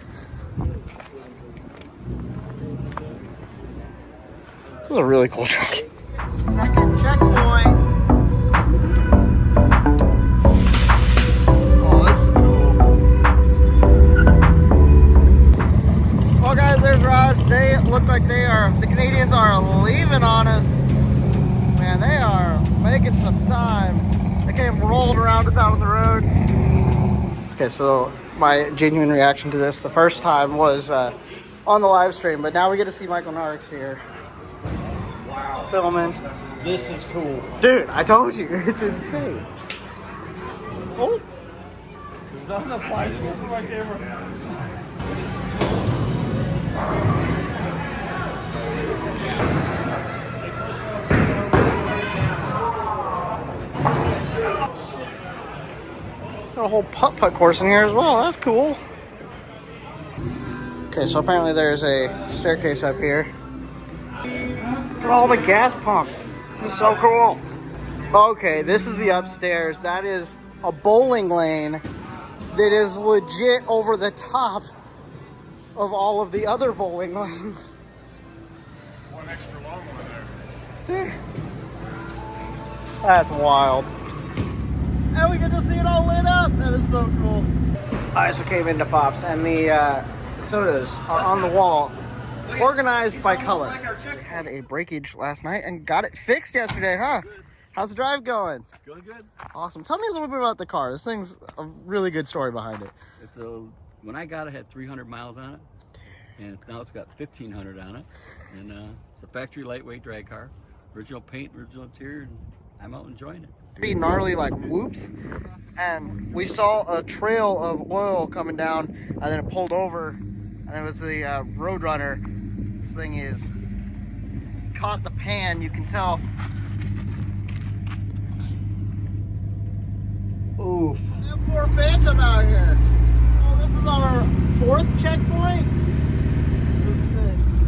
This is a really cool truck. Second checkpoint. Oh, this is cool. Well guys, there's Raj. They look like the Canadians are leaving on us. Man, they are making some time. They came rolled around us out on the road. Okay, so my genuine reaction to this the first time was on the live stream, but now we get to see Michael Narks here. Wow. Filming. This is cool. Dude, I told you, it's insane. Oh. There's not enough light in here for my camera. Got a whole putt-putt course in here as well. That's cool. Okay, so apparently there's a staircase up here. Look at all the gas pumps. This is so cool. Okay, this is the upstairs. That is a bowling lane that is legit over the top of all of the other bowling lanes. One extra long one there. That's wild. And we get to see it all lit up. That is so cool. I also came into Pops, and the sodas are on the wall, organized by color. We had a breakage last night and got it fixed yesterday, huh? How's the drive going? Going good. Awesome. Tell me a little bit about the car. This thing's a really good story behind it. When I got it, had 300 miles on it, and now it's got 1,500 on it, and it's a factory lightweight drag car, original paint, original interior, and I'm out enjoying it. Pretty gnarly like whoops, and we saw a trail of oil coming down, and then it pulled over, and it was the Roadrunner. This thing is caught the pan. You can tell. Oof. M4 Phantom out here. Oh, this is our 4th checkpoint.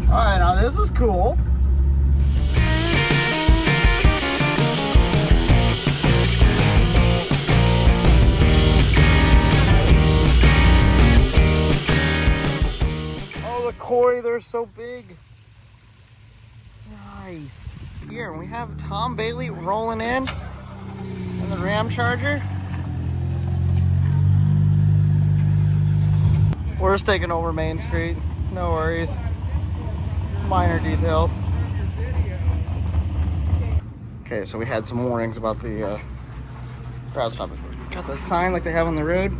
All right, now this is cool. Oh, the koi, they're so big. Nice. Here, we have Tom Bailey rolling in the Ram Charger. We're just taking over Main Street. No worries. Minor details. Okay, so we had some warnings about the crowd stopping. Got the sign like they have on the road.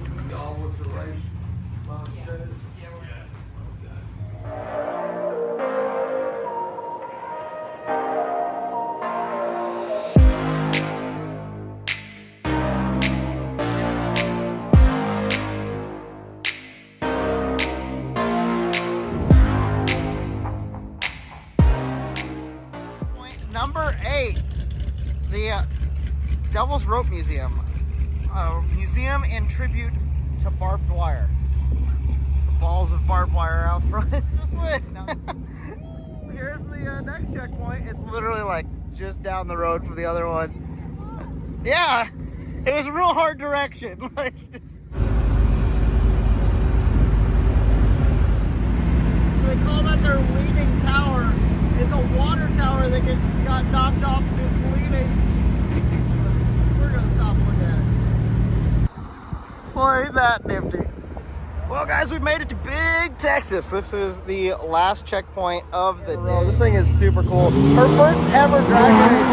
Number 8, the Devil's Rope Museum. Museum in tribute to barbed wire. Balls of barbed wire out front. Just wait. Here's the next checkpoint. It's literally like just down the road from the other one. Yeah, it was a real hard direction. Like just... They call that their leaning tower. It's a water tower that got knocked off this leaning. We're gonna stop looking at it. Boy, ain't that nifty. Well, guys, we made it to Big Texas. This is the last checkpoint of the day. This thing is super cool. Her first ever drag race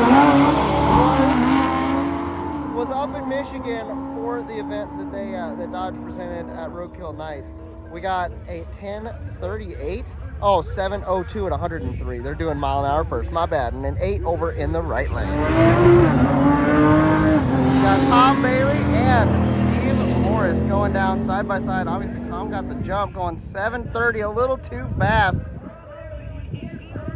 was up in Michigan for the event that that Dodge presented at Roadkill Nights. We got a 10:38. Oh, 7:02 at 103. They're doing mile-an-hour first. My bad. And an 8 over in the right lane. We got Tom Bailey and Steve Morris going down side by side. Obviously, Tom got the jump going 7:30, a little too fast.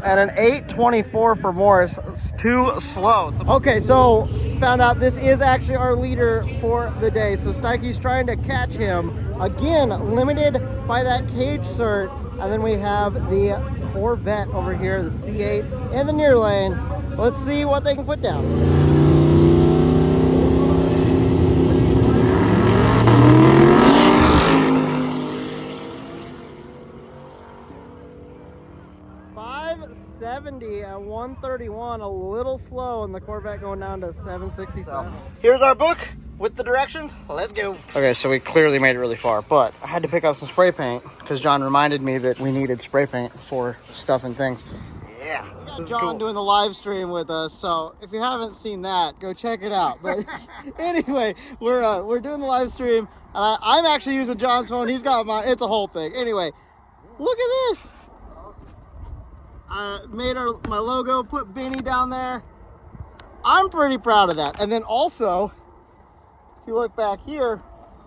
And an 8:24 for Morris. It's too slow. Okay, so found out this is actually our leader for the day. So Stikey's trying to catch him. Again, limited by that cage cert. And then we have the Corvette over here, the C8 in the near lane. Let's see what they can put down. .570 at 131, a little slow, and the Corvette going down to 767. So, here's our book with the directions. Let's go. Okay, so we clearly made it really far, but I had to pick up some spray paint because John reminded me that we needed spray paint for stuff and things. Yeah, this is John cool. Doing the live stream with us, so if you haven't seen that, go check it out. But anyway, we're doing the live stream, and I'm actually using John's phone. He's got mine. It's a whole thing. Anyway, look at this. I made my logo, put Benny down there. I'm pretty proud of that. And then also, if you look back here,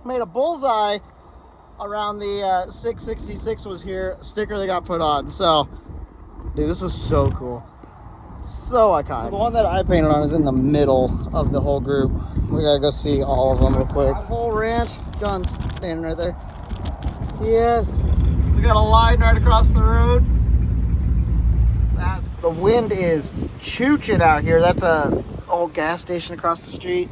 made a bullseye around the 666 was here sticker they got put on. So, dude, this is so cool. So iconic. So the one that I painted on is in the middle of the whole group. We gotta go see all of them real quick. Whole ranch. John's standing right there. Yes. We got a line right across the road. The wind is chooching out here. That's a old gas station across the street.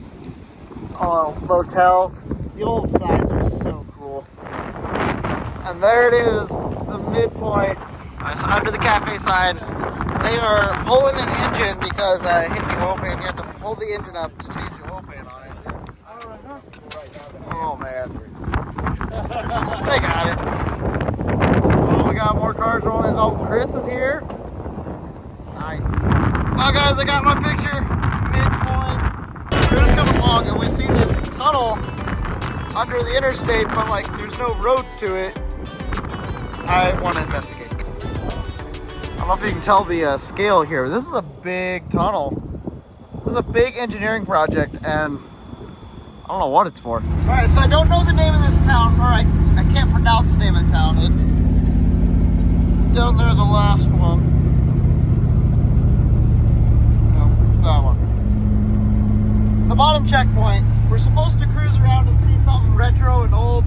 Oh, motel. The old signs are so cool. And there it is, the midpoint. Right, so under the cafe sign, they are pulling an engine because I hit the oil pan. You have to hold the engine up to change the oil pan on it. Oh man. They got it. Oh, we got more cars rolling. Oh, Chris is here. Nice. Well guys, I got my picture. Midpoint. We're just coming along and we see this tunnel under the interstate, but like there's no road to it. I want to investigate. I don't know if you can tell the scale here. This is a big tunnel. This is a big engineering project, and I don't know what it's for. All right, so I don't know the name of this town. All right, I can't pronounce the name of the town. It's down there, the last one. No, that one. It's the bottom checkpoint. We're supposed to cruise around and see something retro and old.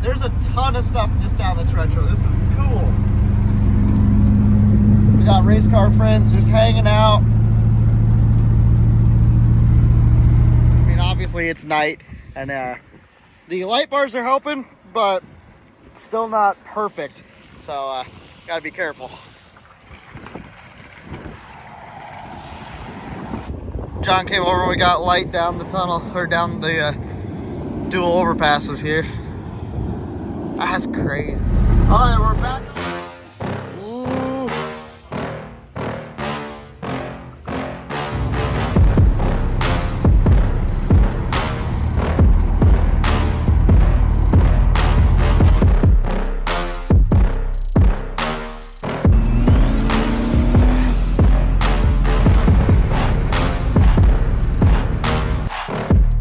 There's a ton of stuff in this town that's retro. This is cool. We got race car friends just hanging out. I mean, obviously it's night and the light bars are helping, but still not perfect. So gotta be careful. John came over and we got light down the tunnel, or down the dual overpasses here. That's crazy. All right, we're back. Ooh.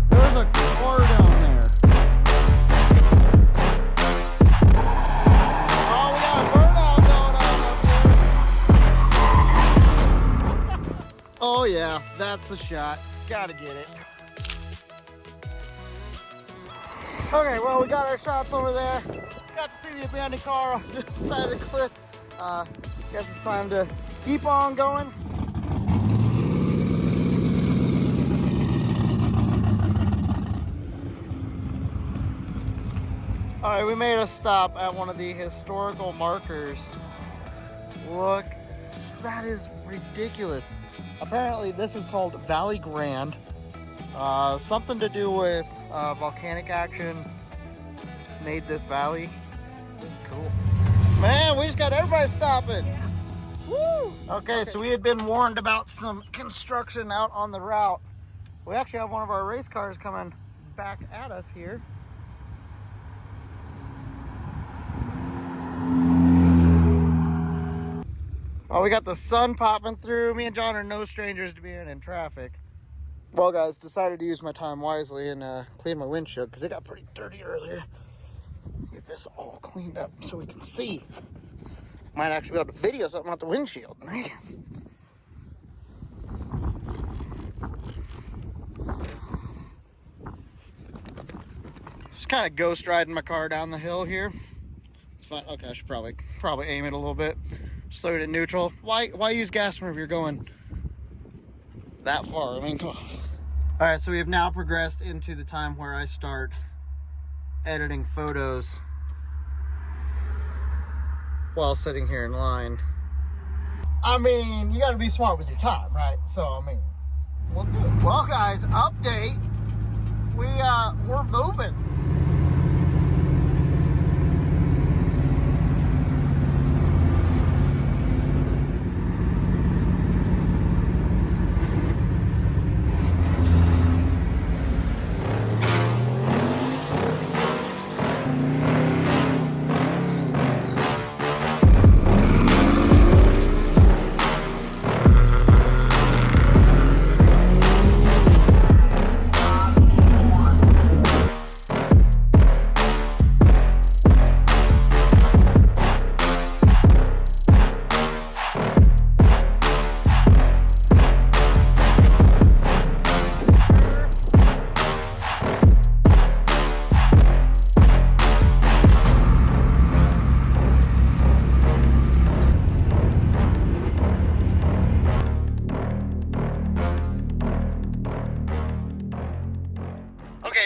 There's a car down there. Oh yeah, that's the shot. Gotta get it. Okay, well we got our shots over there. Got to see the abandoned car on this side of the cliff. Guess it's time to keep on going. All right, we made a stop at one of the historical markers. Look, that is ridiculous. Apparently this is called Valley Grand. Something to do with volcanic action made this valley. This is cool. Man, we just got everybody stopping. Woo! Okay, so we had been warned about some construction out on the route. We actually have one of our race cars coming back at us here. Oh, we got the sun popping through. Me and John are no strangers to being in traffic. Well, guys, decided to use my time wisely and clean my windshield because it got pretty dirty earlier. Get this all cleaned up so we can see. Might actually be able to video something out the windshield, man. Just kind of ghost riding my car down the hill here. It's fine. Okay, I should probably aim it a little bit. Slow it in neutral. Why use gas whenever you're going that far? I mean, come on. All right, so we have now progressed into the time where I start editing photos while sitting here in line. I mean, you got to be smart with your time, right? So, I mean, we'll do it. Well, guys, update. We're moving.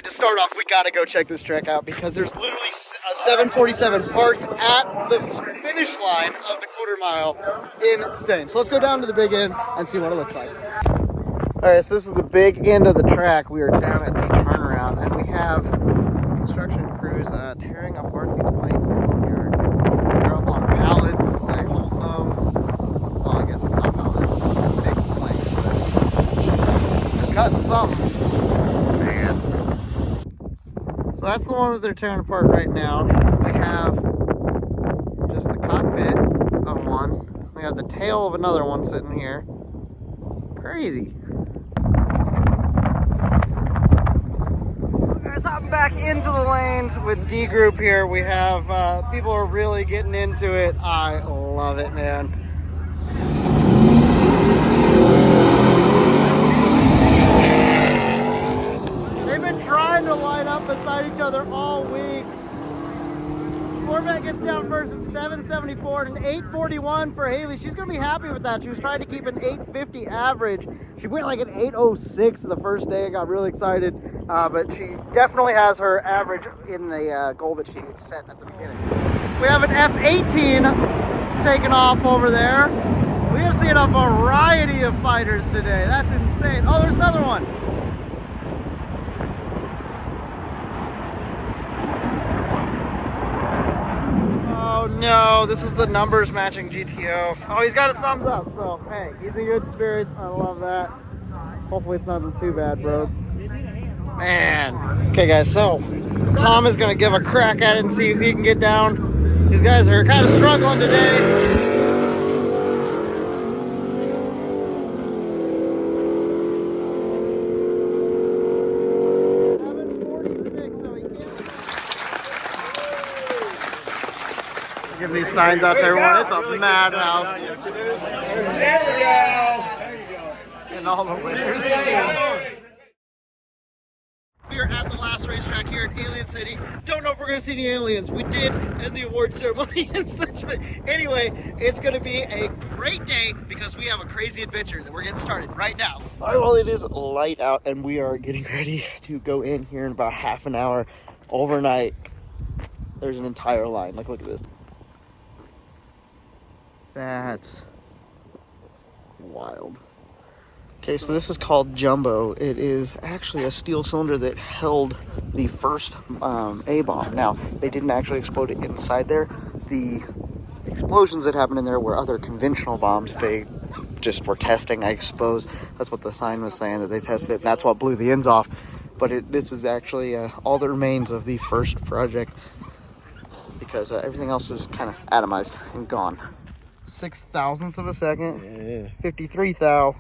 To start off, we gotta go check this track out because there's literally a 747 parked at the finish line of the quarter mile. Insane. So let's go down to the big end and see what it looks like. Alright, so this is the big end of the track. We are down at the turnaround, and we have construction crews tearing apart these planks along here. They're up on pallets. I don't know. Well, I guess it's not pallets. It's big planks, but they're cutting something. Man. So that's the one that they're tearing apart right now. We have just the cockpit of one. We have the tail of another one sitting here. Crazy. Guys, hopping back into the lanes with D Group here. We have people are really getting into it. I love it, man. They've been trying to line up beside each other all week. Corvette gets down first at 7:74 and an 8:41 for Haley. She's going to be happy with that. She was trying to keep an 8:50 average. She went like an 8:06 the first day. I got really excited, but she definitely has her average in the goal that she set at the beginning. We have an F-18 taking off over there. We have seen a variety of fighters today. That's insane. Oh, there's another one. Oh no, this is the numbers matching GTO. Oh, he's got his thumbs up, so hey, he's in good spirits. I love that. Hopefully it's nothing too bad, bro. Man. Okay guys, so Tom is gonna give a crack at it and see if he can get down. These guys are kind of struggling today. Give these signs out to everyone. It's a madhouse. There we go. And all the winners. We are at the last racetrack here in Alien City. Don't know if we're going to see any aliens. We did in the award ceremony and such. But anyway, it's going to be a great day because we have a crazy adventure that we're getting started right now. All right, well, it is light out and we are getting ready to go in here in about half an hour overnight. There's an entire line. Like, look at this. That's wild. Okay, so this is called Jumbo. It is actually a steel cylinder that held the first A-bomb. Now, they didn't actually explode it inside there. The explosions that happened in there were other conventional bombs. They just were testing, I suppose. That's what the sign was saying, that they tested it, and that's what blew the ends off. But this is actually all that remains of the first project because everything else is kind of atomized and gone. 0.006 of a second, yeah. 53 thou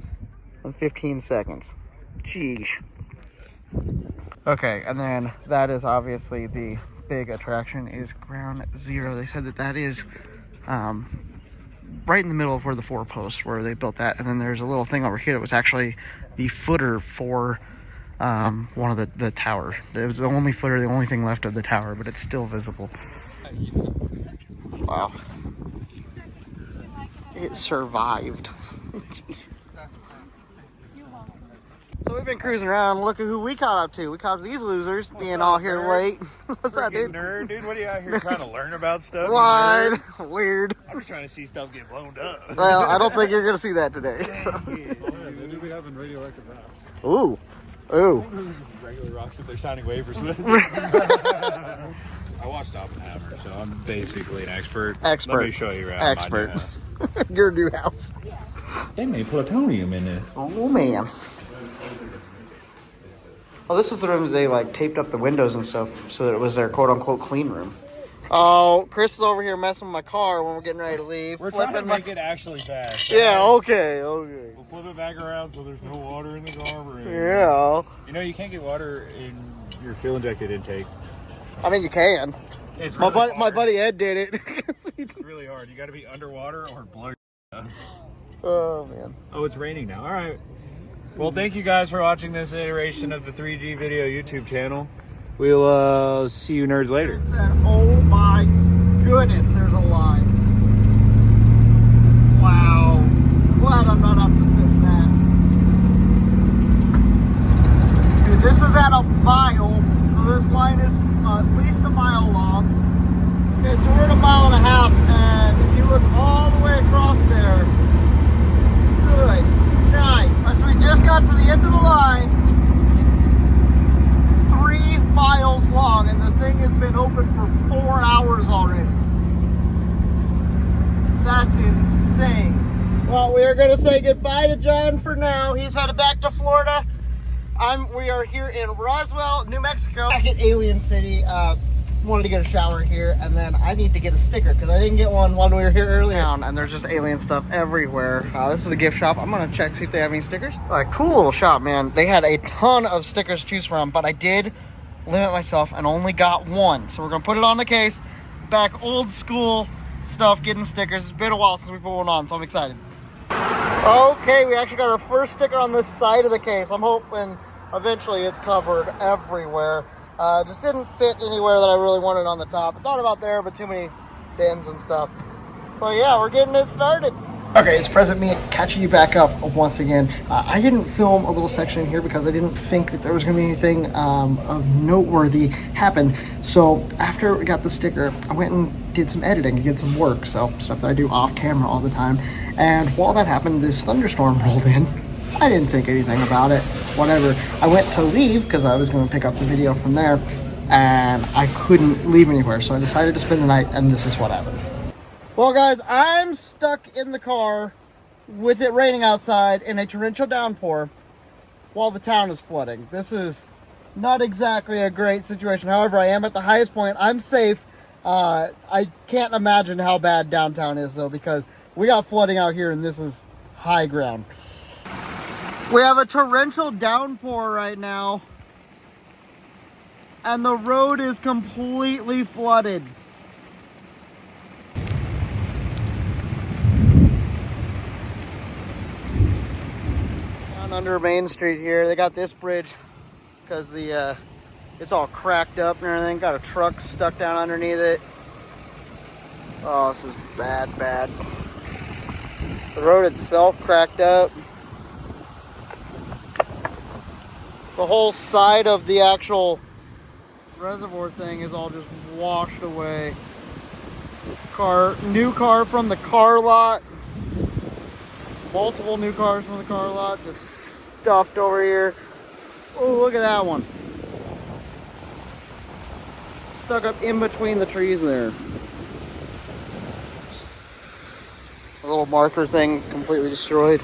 in 15 seconds. Jeez. Okay, and then that is obviously the big attraction is ground zero. They said that that is right in the middle of where the four posts where they built that, and then there's a little thing over here that was actually the footer for one of the towers. It was the only footer, the only thing left of the tower, but it's still visible. Wow. It survived. So we've been cruising around. Look at who we caught up to. We caught up to these losers being all here late. What's up, dude? Nerd, dude. What are you out here trying to learn about stuff? What? Weird. I'm just trying to see stuff get blown up. Well, I don't think you're going to see that today. So. They do be having radioactive rocks. Ooh. Ooh. Regular rocks that they're sounding wafers with. I watched Oppenheimer, so I'm basically an expert. Let me show you around my new house. Your new house. They made plutonium in it. Oh, man. Well, this is the room they like taped up the windows and stuff so that it was their quote-unquote clean room. Oh, Chris is over here messing with my car when we're getting ready to leave. We're trying to make it actually fast. Yeah, okay, okay. We'll flip it back around so there's no water in the carburetor. Yeah. You know, you can't get water in your fuel-injected intake. I mean, you can. It's really my buddy Ed did it. It's really hard. You got to be underwater or blow. Oh, man. Oh, it's raining now. All right. Well, thank you guys for watching this iteration of the 3G Video YouTube channel. We'll see you nerds later. It said, oh my goodness, there's a line. Wow. Glad I'm not up to sit in that. Okay, this is at a mile, so this line is at least a mile long. Okay, so we're at 1.5 miles, and if you look all the way across there, good night. So we just got to the end gonna say goodbye to John for now. He's headed back to Florida. We are here in Roswell, New Mexico, back at Alien City. Wanted to get a shower here, and then I need to get a sticker because I didn't get one when we were here earlier. And there's just alien stuff everywhere. This is a gift shop. I'm gonna check, see if they have any stickers. Cool little shop, man. They had a ton of stickers to choose from, but I did limit myself and only got one. So we're gonna put it on the case. Back old school stuff, getting stickers. It's been a while since we put one on, so I'm excited. Okay, we actually got our first sticker on this side of the case. I'm hoping eventually it's covered everywhere. Just didn't fit anywhere that I really wanted on the top. I thought about there, but too many bins and stuff. So yeah, we're getting it started. Okay, it's Present Me catching you back up once again. I didn't film a little section here because I didn't think that there was going to be anything of noteworthy happen. So after we got the sticker, I went and did some editing, did some work, so stuff that I do off camera all the time. And while that happened, this thunderstorm rolled in. I didn't think anything about it, whatever. I went to leave because I was going to pick up the video from there, and I couldn't leave anywhere, so I decided to spend the night, and this is what happened. Well, guys, I'm stuck in the car with it raining outside in a torrential downpour while the town is flooding. This is not exactly a great situation. However, I am at the highest point. I'm safe. I can't imagine how bad downtown is, though, because we got flooding out here, and this is high ground. We have a torrential downpour right now, and the road is completely flooded. Down under Main Street here, they got this bridge because it's all cracked up and everything. Got a truck stuck down underneath it. Oh, this is bad, bad. The road itself cracked up. The whole side of the actual reservoir thing is all just washed away. New car from the car lot. Multiple new cars from the car lot just stuffed over here. Oh, look at that one. Stuck up in between the trees there. A little marker thing completely destroyed.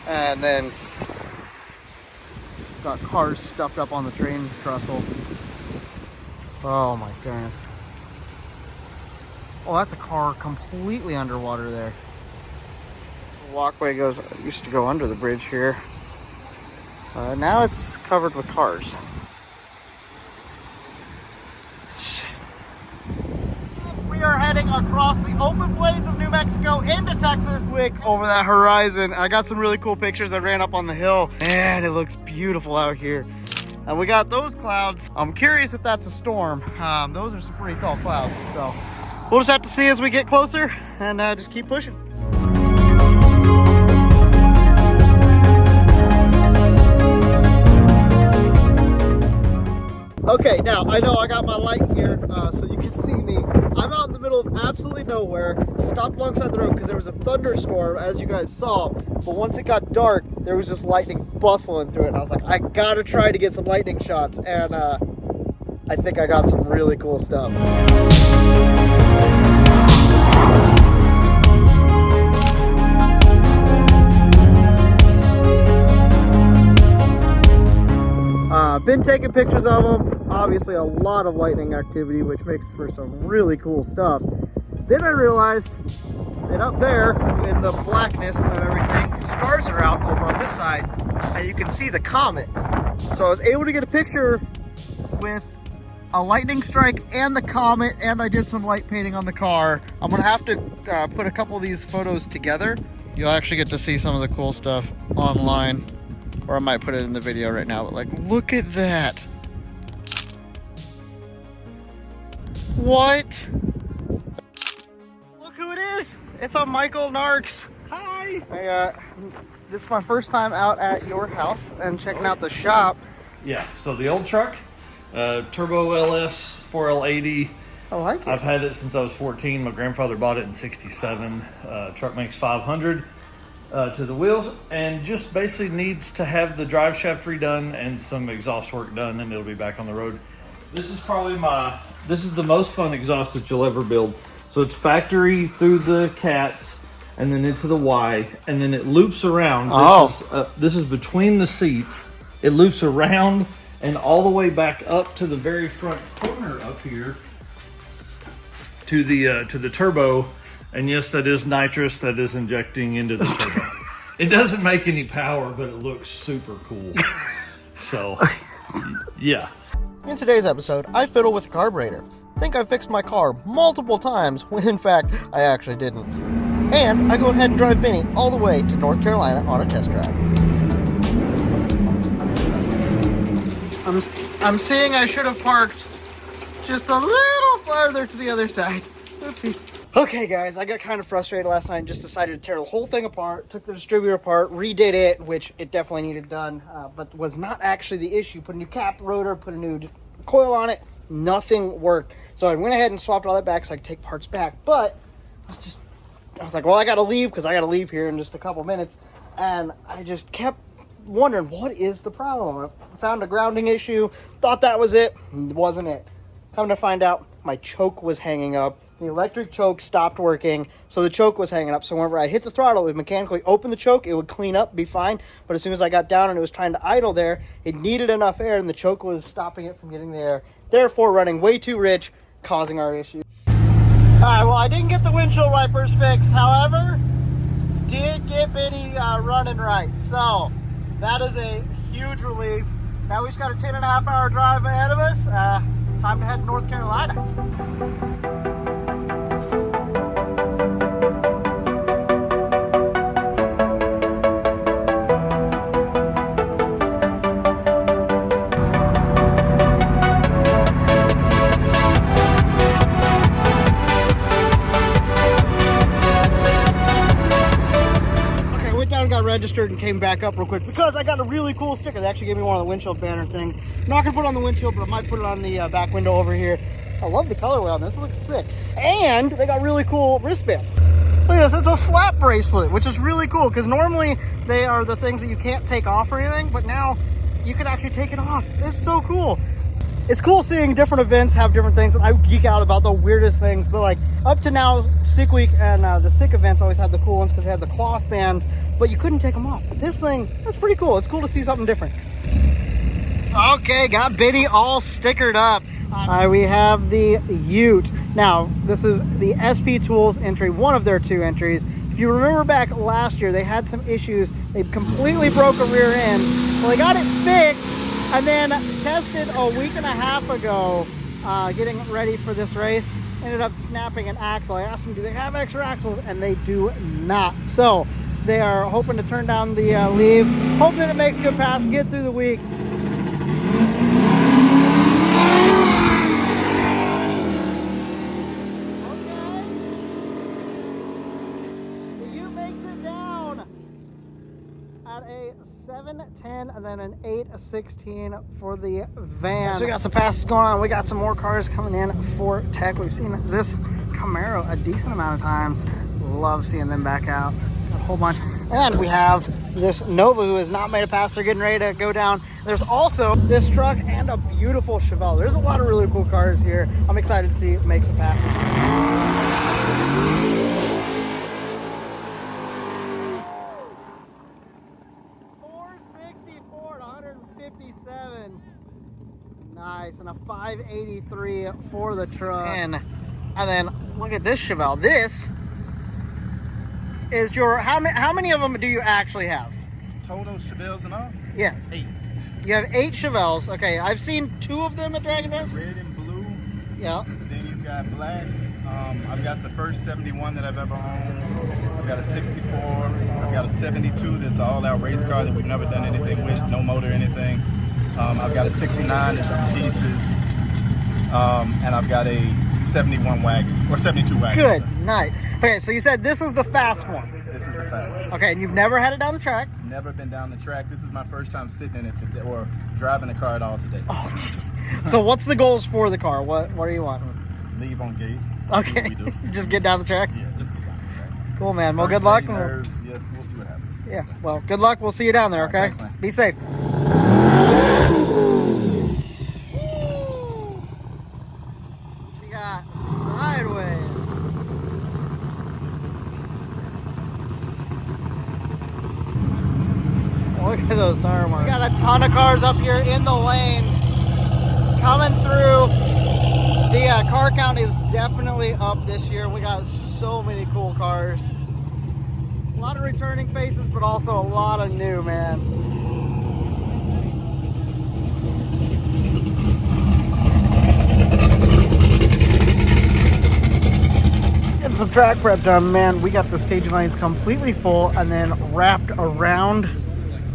And then got cars stuffed up on the train trestle. Oh my goodness. Oh, that's a car completely underwater there. The walkway used to go under the bridge here. Now it's covered with cars. We are heading across the open plains of New Mexico into Texas. Look over that horizon. I got some really cool pictures. I ran up on the hill and it looks beautiful out here. And we got those clouds. I'm curious if that's a storm. Those are some pretty tall clouds. So we'll just have to see as we get closer and just keep pushing. Okay, now I know I got my light here so you can see me. I'm out in the middle of absolutely nowhere, stopped alongside the road because there was a thunderstorm, as you guys saw. But once it got dark, there was just lightning bustling through it. And I was like, I gotta try to get some lightning shots. And I think I got some really cool stuff. Been taking pictures of them. Obviously a lot of lightning activity, which makes for some really cool stuff. Then I realized that up there in the blackness of everything, the stars are out over on this side and you can see the comet. So I was able to get a picture with a lightning strike and the comet, and I did some light painting on the car. I'm gonna have to put a couple of these photos together. You'll actually get to see some of the cool stuff online, or I might put it in the video right now, but like, look at that. What? Look who it is. It's a Michael Narks. Hi. This is my first time out at your house and checking out the shop. Yeah, so the old truck, Turbo LS 4L80. I like it. I've had it since I was 14. My grandfather bought it in '67. Truck makes 500 to the wheels, and just basically needs to have the drive shaft redone and some exhaust work done, and it'll be back on the road. This is probably this is the most fun exhaust that you'll ever build. So it's factory through the cats. and then into the Y, and then it loops around. This is between the seats. It loops around and all the way back up to the very front corner up here to the turbo. And yes, that is nitrous that is injecting into the turbo. It doesn't make any power, but it looks super cool. So, yeah. In today's episode, I fiddle with the carburetor. Think I fixed my car multiple times when in fact I actually didn't. And I go ahead and drive Benny all the way to North Carolina on a test drive. I'm seeing I should have parked just a little farther to the other side. Oopsies. Okay guys, I got kind of frustrated last night and just decided to tear the whole thing apart, took the distributor apart, redid it, which it definitely needed done, but was not actually the issue. Put a new cap rotor, put a new coil on it, nothing worked. So I went ahead and swapped all that back so I could take parts back, but I was like, well, I gotta leave because I gotta leave here in just a couple minutes, and I just kept wondering, what is the problem? I found a grounding issue, thought that was it, wasn't it. Come to find out, my choke was hanging up. The electric choke stopped working, so the choke was hanging up. So whenever I hit the throttle, it would mechanically open the choke, it would clean up, be fine. But as soon as I got down and it was trying to idle there, it needed enough air, and the choke was stopping it from getting the air. Therefore, running way too rich, causing our issue. Alright, well, I didn't get the windshield wipers fixed. However, did get Benny running right. So, that is a huge relief. Now we just got a 10.5-hour drive ahead of us. Time to head to North Carolina. Registered and came back up real quick because I got a really cool sticker. They actually gave me one of the windshield banner things. I'm not gonna put it on the windshield, but I might put it on the back window over here. I love the colorway on this. It looks sick. And they got really cool wristbands. Look at this. It's a slap bracelet, which is really cool because normally they are the things that you can't take off or anything, but now you can actually take it off. It's so cool. It's cool seeing different events have different things. I geek out about the weirdest things, but like up to now, Sick Week and the Sick events always had the cool ones because they had the cloth bands, but you couldn't take them off. But this thing, that's pretty cool. It's cool to see something different. Okay, got Benny all stickered up. We have the Ute. Now, this is the SP Tools entry, one of their 2 entries. If you remember back last year, they had some issues. They completely broke a rear end. Well, they got it fixed. And then tested a week and a half ago, getting ready for this race, ended up snapping an axle. I asked them, do they have extra axles? And they do not. So they are hoping to turn down the leave, hoping it makes good pass, get through the week. A 710 and then an 816 for the van. So we got some passes going on. We got some more cars coming in for tech. We've seen this Camaro a decent amount of times. Love seeing them back out. A whole bunch. And we have this Nova who has not made a pass. They're getting ready to go down. There's also this truck and a beautiful Chevelle. There's a lot of really cool cars here. I'm excited to see it make some passes. 157. Nice, and a 583 for the truck. 10. And then look at this Chevelle. This is your, how many of them do you actually have? Total Chevelles and all? Yes. 8. You have 8 Chevelles. Okay, I've seen 2 of them at Dragon Drive. Red and blue. Yeah. Then you've got black. I've got the first 71 that I've ever owned. I've got a 64. I've got a 72 that's an all-out race car that we've never done anything with, no motor or anything. I've got a 69 in some pieces. And I've got a 71 wagon, or 72 wagon. Good night. Okay, so you said this is the fast one. This is the fast one. Okay, and you've never had it down the track? Never been down the track. This is my first time sitting in it today, or driving the car at all today. Oh, so what's the goals for the car? What do you want? Leave on gate. Okay. See what we do. Just get down the track? Yeah, just get down the track. Cool, man. Well, good luck. Nerves. Yeah, we'll see what happens. Yeah, well, good luck. We'll see you down there, okay? Thanks, man. Be safe. We got sideways. Look at those tire marks. We got a ton of cars up here in the lanes coming through. The car count is definitely up this year. We got so many cool cars. A lot of returning faces, but also a lot of new, man. Getting some track prep done, man. We got the stage lanes completely full and then wrapped around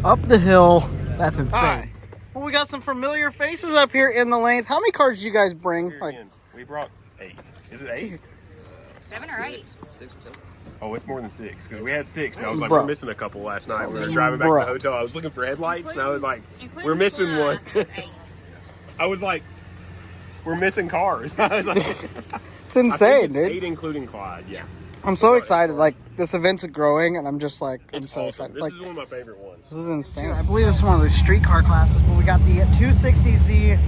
up the hill. That's insane. Hi. Well, we got some familiar faces up here in the lanes. How many cars did you guys bring? We brought 8. Is it 8? 7 or 8. 6 or 7. Oh, it's more than 6 because we had 6 and I was like, we're missing a couple last night. We were driving back to the hotel. I was looking for headlights and I was like, we're missing one. I was like, we're missing cars. I was like, it's insane, dude. 8 including Clyde, yeah. I'm so excited. Like, this event's growing and I'm just like, I'm so excited. This like, is one of my favorite ones. This is insane. I believe this is one of those streetcar classes, but we got the 260Z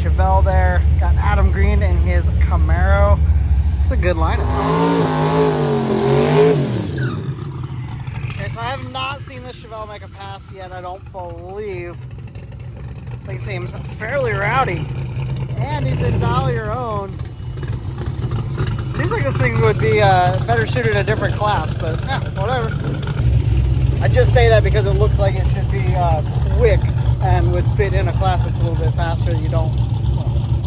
Chevelle there. Got Adam Green and his Camaro. It's a good lineup. Okay, so I have not seen this Chevelle make a pass yet, I don't believe. He seems fairly rowdy. And he's in dial your own. Seems like this thing would be better suited in a different class, but whatever. I just say that because it looks like it should be quick and would fit in a class that's a little bit faster. You don't.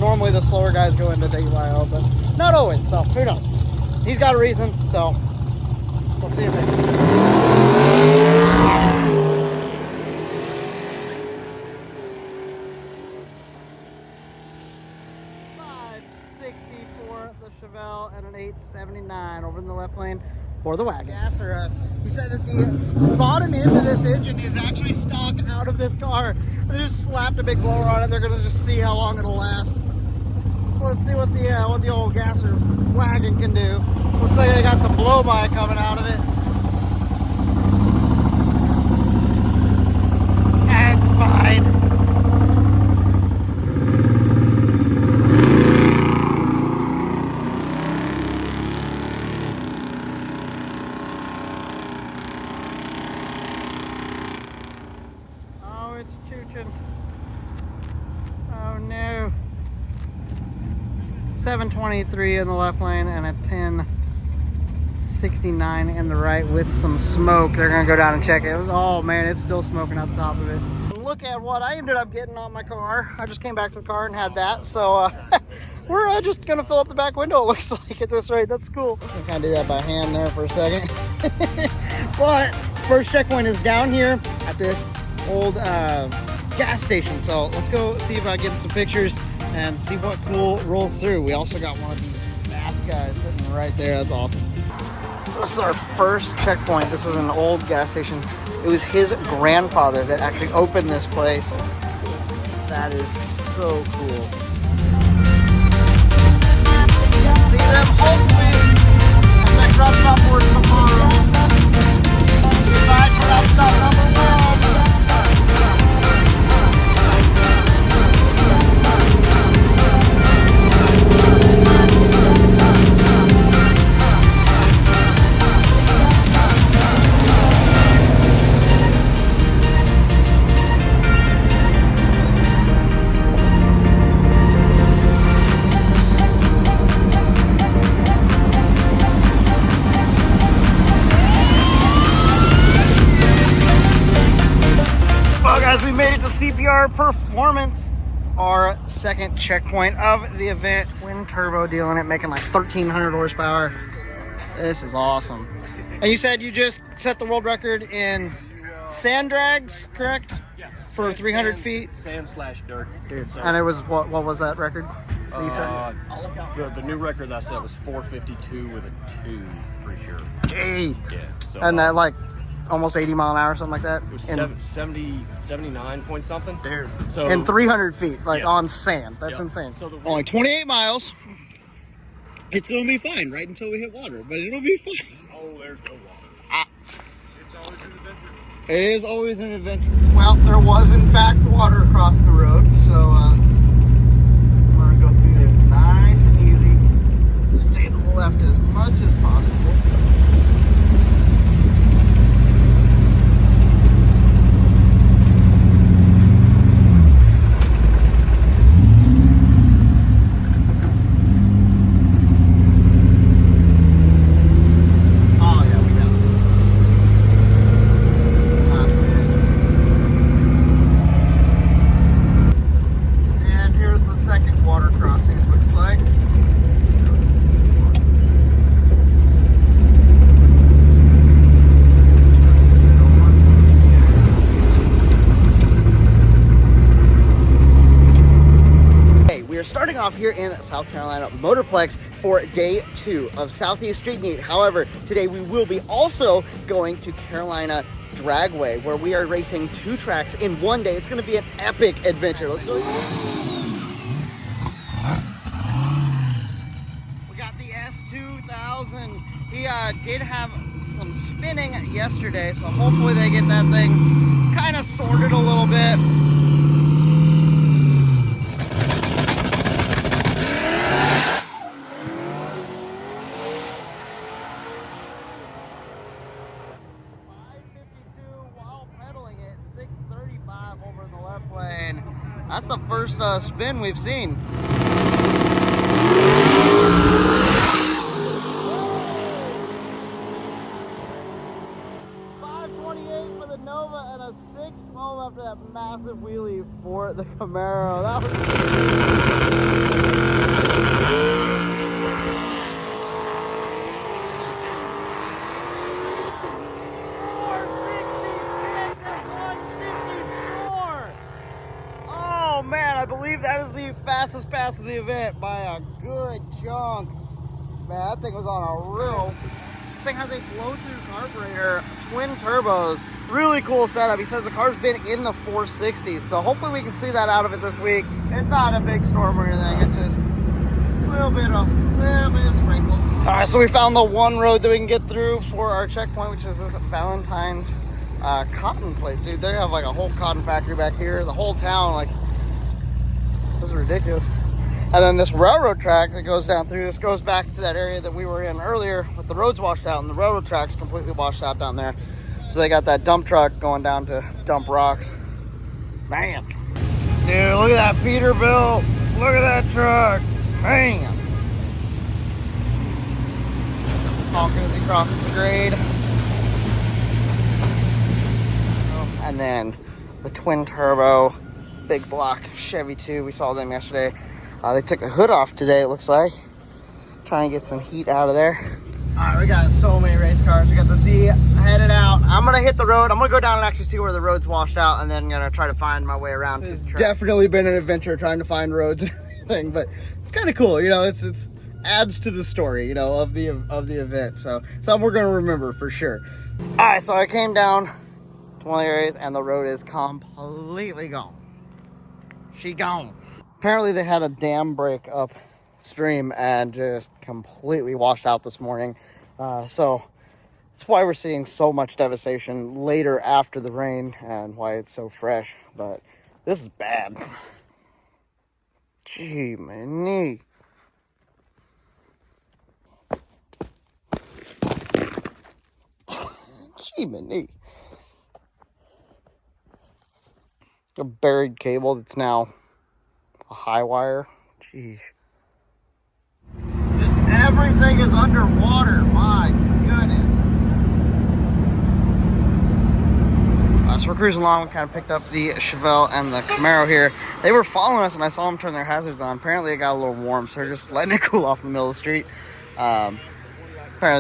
Normally the slower guys go into DYO, but not always, so who knows. He's got a reason, so we'll see him later. 560 for the Chevelle and an 879 over in the left lane for the wagon. He said that the bottom end of this engine is actually stock out of this car. They just slapped a big blower on it. They're gonna just see how long it'll last. So let's see what the old gasser wagon can do. Looks like they got some blow by coming out of it. That's fine. Oh no. 723 in the left lane and a 1069 in the right with some smoke. They're gonna go down and check it. Oh man, it's still smoking out the top of it. Look at what I ended up getting on my car. I just came back to the car and had that. So we're just gonna fill up the back window, it looks like, at this rate. That's cool. I kind of do that by hand there for a second. But first checkpoint is down here at this old gas station. So let's go see about getting some pictures and see what cool rolls through. We also got one of these fast guys sitting right there. That's awesome. So this is our first checkpoint. This was an old gas station. It was his grandfather that actually opened this place. That is so cool. See them hopefully at next route stop for tomorrow. Goodbye for route stop number 1. We made it to CPR Performance, our second checkpoint of the event. Twin turbo deal in it, making like 1,300 horsepower. This is awesome. And you said you just set the world record in sand drags, correct? Yes. For 300 feet? Sand/dirt. Dude. So, and it was, what was that record that you set? The new record that I set was 452 with a 2, pretty sure. Gee. Yeah. So, and that like almost 80 mile an hour, something like that? It was 79 point something. Dude. So, and 300 feet, like on sand. That's insane. So only 28 miles. It's going to be fine right until we hit water, but it'll be fine. Oh, there's no water. It's always an adventure. It is always an adventure. Well, there was in fact water across the road, so we're going to go through this nice and easy. Stay to the left as much as possible. here in South Carolina Motorplex for day 2 of Southeast Street Meet. However, today we will be also going to Carolina Dragway, where we are racing 2 tracks in one day. It's going to be an epic adventure. Let's go. We got the S2000. He did have some spinning yesterday, so hopefully they get that thing kind of sorted a little bit. Over in the left lane. That's the first spin we've seen. 528 for the Nova and a 612 after that massive wheelie for the Camaro. That was man, I believe that is the fastest pass of the event by a good chunk. Man, that thing was on a roll. This thing has a flow-through carburetor, twin turbos, really cool setup. He says the car's been in the 460s, so hopefully we can see that out of it this week. It's not a big storm or anything, it's just a little bit of sprinkles. All right, so we found the one road that we can get through for our checkpoint, which is this Valentine's cotton place. Dude, they have like a whole cotton factory back here, the whole town, like, this is ridiculous. And then this railroad track that goes down through, this goes back to that area that we were in earlier with the roads washed out, and the railroad track's completely washed out down there. So they got that dump truck going down to dump rocks. Man. Dude, look at that Peterbilt. Look at that truck. Man. Honking as he crosses the grade. And then the twin turbo big block Chevy 2. We saw them yesterday. They took the hood off today, it looks like. Trying to get some heat out of there. All right, we got so many race cars. We got the Z headed out. I'm gonna hit the road. I'm gonna go down and actually see where the road's washed out, and then gonna try to find my way around. It's definitely been an adventure trying to find roads and everything, but it's kind of cool. You know, it's adds to the story, you know, of the event. So something we're gonna remember for sure. All right, so I came down to one of the areas, and the road is completely gone. She gone. Apparently they had a dam break upstream and just completely washed out this morning. So that's why we're seeing so much devastation later after the rain and why it's so fresh. But this is bad. Gee, my knee. Gee, my knee. A buried cable that's now a high wire. Jeez. Just everything is underwater. My goodness. So we're cruising along. We kind of picked up the Chevelle and the Camaro here. They were following us, and I saw them turn their hazards on. Apparently it got a little warm, so they're just letting it cool off in the middle of the street. Apparently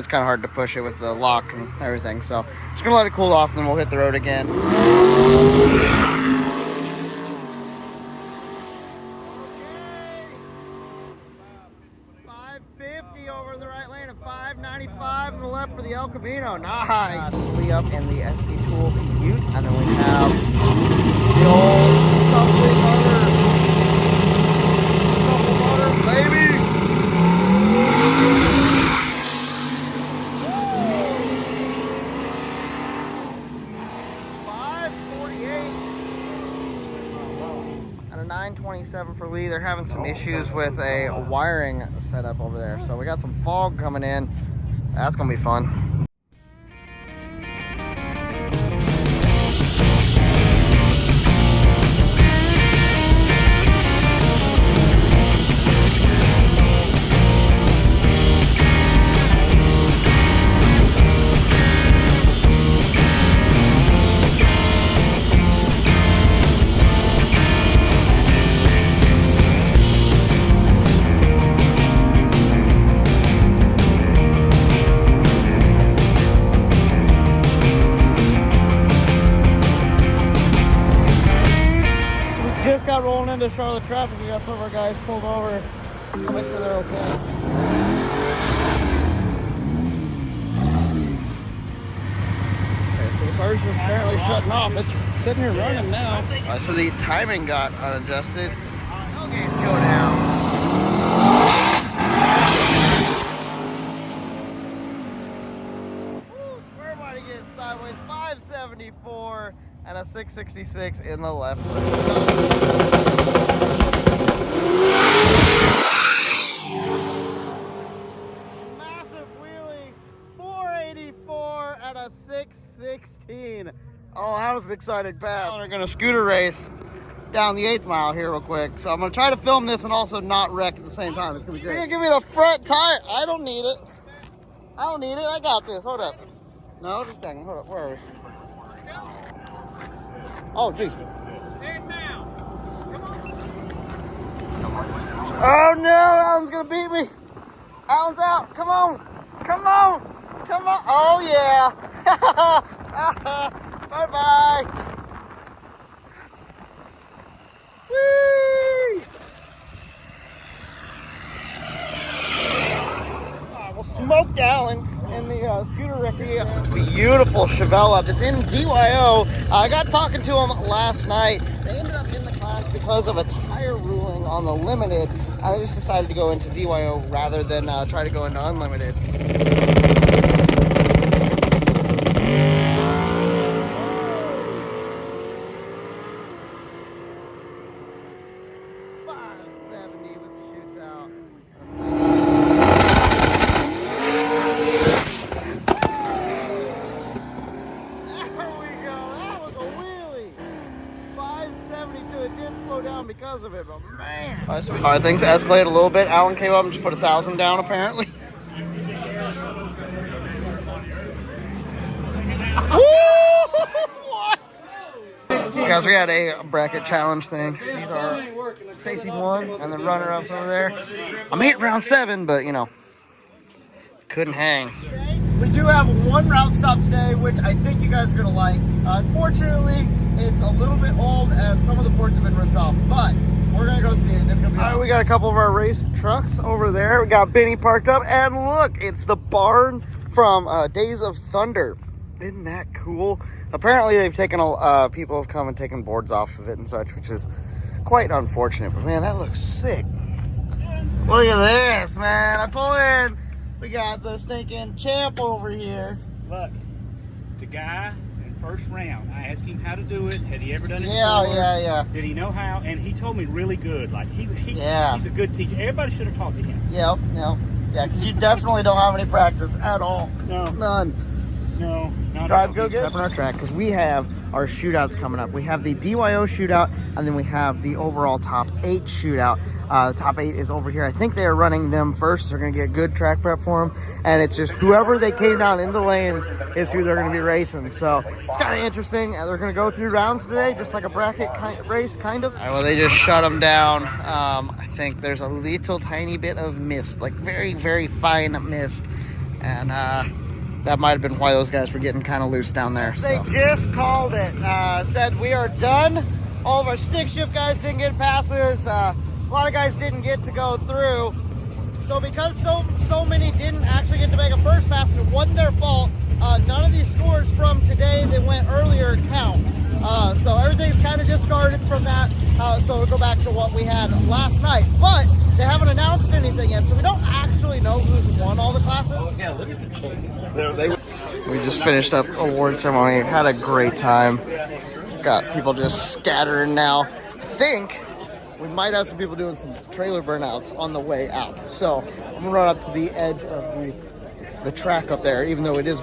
it's kind of hard to push it with the lock and everything. So just gonna let it cool off, and then we'll hit the road again. 550 over the right lane and 595 on the left for the El Camino. Nice. We up in the SP Tool Ute, and then we have the old Subway motor, baby. 548 and a 927 for Lee. They're having some issues with a wiring setup over there, so we got some fog coming in. That's gonna be fun. Rolling into Charlotte traffic, we got some of our guys pulled over I'll make sure they're okay. Okay, so the car's apparently shutting off. It's sitting here running now. So the timing got unadjusted. Tailgates go down. Woo, square body gets sideways. 574 and a 666 in the left. Massive wheelie, 484 and a 616. Oh, that was an exciting pass. We're gonna scooter race down the 8th mile here real quick. So I'm gonna try to film this and also not wreck at the same time. It's gonna be great. You're gonna give me the front tire. I don't need it. I don't need it. I got this. Hold up. No, just a second. Hold up. Where are we? Oh, geez. Oh no, Alan's gonna beat me. Alan's out. Come on. Come on. Come on. Oh yeah. Bye-bye. Whee! We'll smoke Alan in the scooter wreck. Beautiful Chevelle up. It's in DYO. I got talking to him last night. They ended up in the class because of a tire ruling on the limited. They just decided to go into DYO rather than try to go into unlimited. Because of it, but man. All right, things escalated a little bit. Alan came up and just put 1,000 down, apparently. What? Guys, we had a bracket challenge thing. These are Stacy won, and then runner-ups over there. I made round 7, but you know, couldn't hang. We do have one route stop today, which I think you guys are gonna like. Unfortunately, it's a little bit old and some of the boards have been ripped off, but we're gonna go see it. It's gonna be awesome. We got a couple of our race trucks over there. We got Benny parked up, and look, it's the barn from Days of Thunder. Isn't that cool? Apparently, they've taken people have come and taken boards off of it and such, which is quite unfortunate. But man, that looks sick. Look at this, man! I pull in. We got the stinking champ over here. Look, the guy. First round, I asked him how to do it. Had he ever done it before? Yeah. Did he know how? And he told me really good. Like he's a good teacher. Everybody should have talked to him. Yeah, because you definitely don't have any practice at all. No, none. No, not Drive, go get prepping our track because we have our shootouts coming up. We have the DYO shootout, and then we have the overall top 8 shootout. The top 8 is over here. I think they are running them first. They're going to get good track prep for them, and it's just whoever they came down into lanes is who they're going to be racing. So it's kind of interesting. They're going to go through rounds today, just like a bracket race, kind of. All right, well, they just shut them down. I think there's a little tiny bit of mist, like very, very fine mist, and that might have been why those guys were getting kind of loose down there. They just called it. Said we are done. All of our stick shift guys didn't get passes. A lot of guys didn't get to go through. So because so many didn't actually get to make a first pass, and it wasn't their fault, none of these scores from today that went earlier count. So everything's kind of just started from that. So we'll go back to what we had last night. But they haven't announced anything yet, so we don't actually know who's won all the classes. Oh, yeah, look at the changes. We just finished up award ceremony. Had a great time. Got people just scattering now. I think we might have some people doing some trailer burnouts on the way out. So I'm gonna run up to the edge of the track up there, even though it is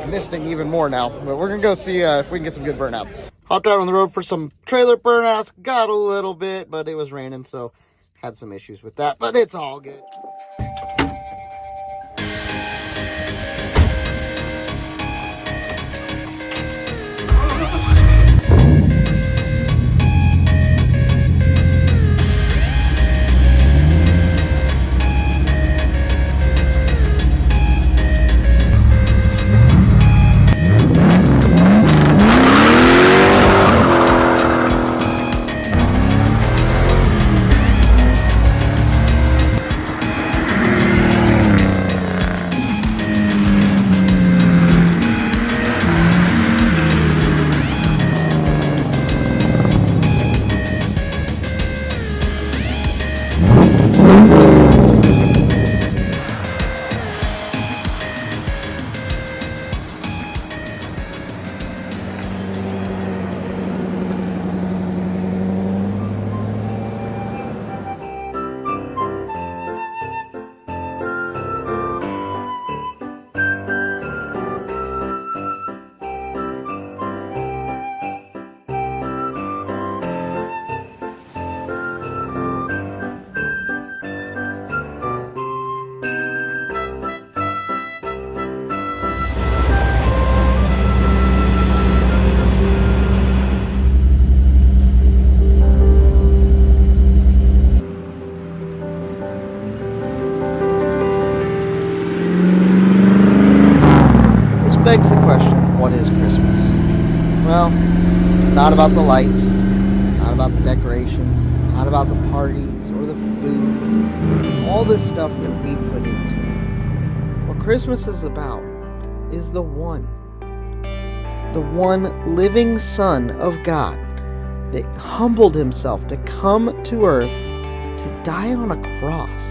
misting even more now. But we're gonna go see if we can get some good burnouts. Hopped out on the road for some trailer burnouts. Got a little bit, but it was raining, so had some issues with that. But it's all good. not about the lights. It's not about the decorations. It's not about the parties or the food. All this stuff that we put into it. What Christmas is about is the one living Son of God that humbled himself to come to earth to die on a cross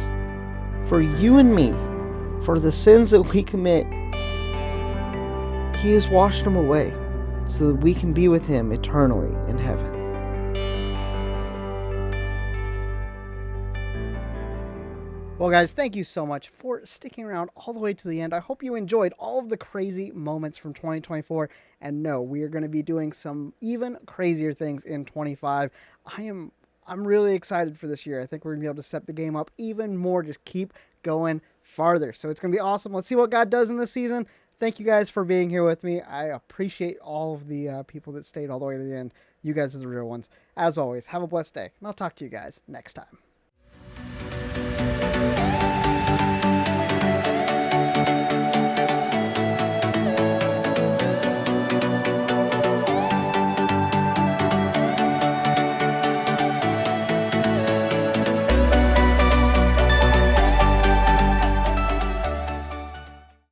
for you and me, for the sins that we commit. He has washed them away so that we can be with him eternally in heaven. Well, guys, thank you so much for sticking around all the way to the end. I hope you enjoyed all of the crazy moments from 2024. And no, we are going to be doing some even crazier things in 25. I'm really excited for this year. I think we're going to be able to step the game up even more. Just keep going farther. So it's going to be awesome. Let's see what God does in this season. Thank you guys for being here with me. I appreciate all of the people that stayed all the way to the end. You guys are the real ones. As always, have a blessed day. And I'll talk to you guys next time.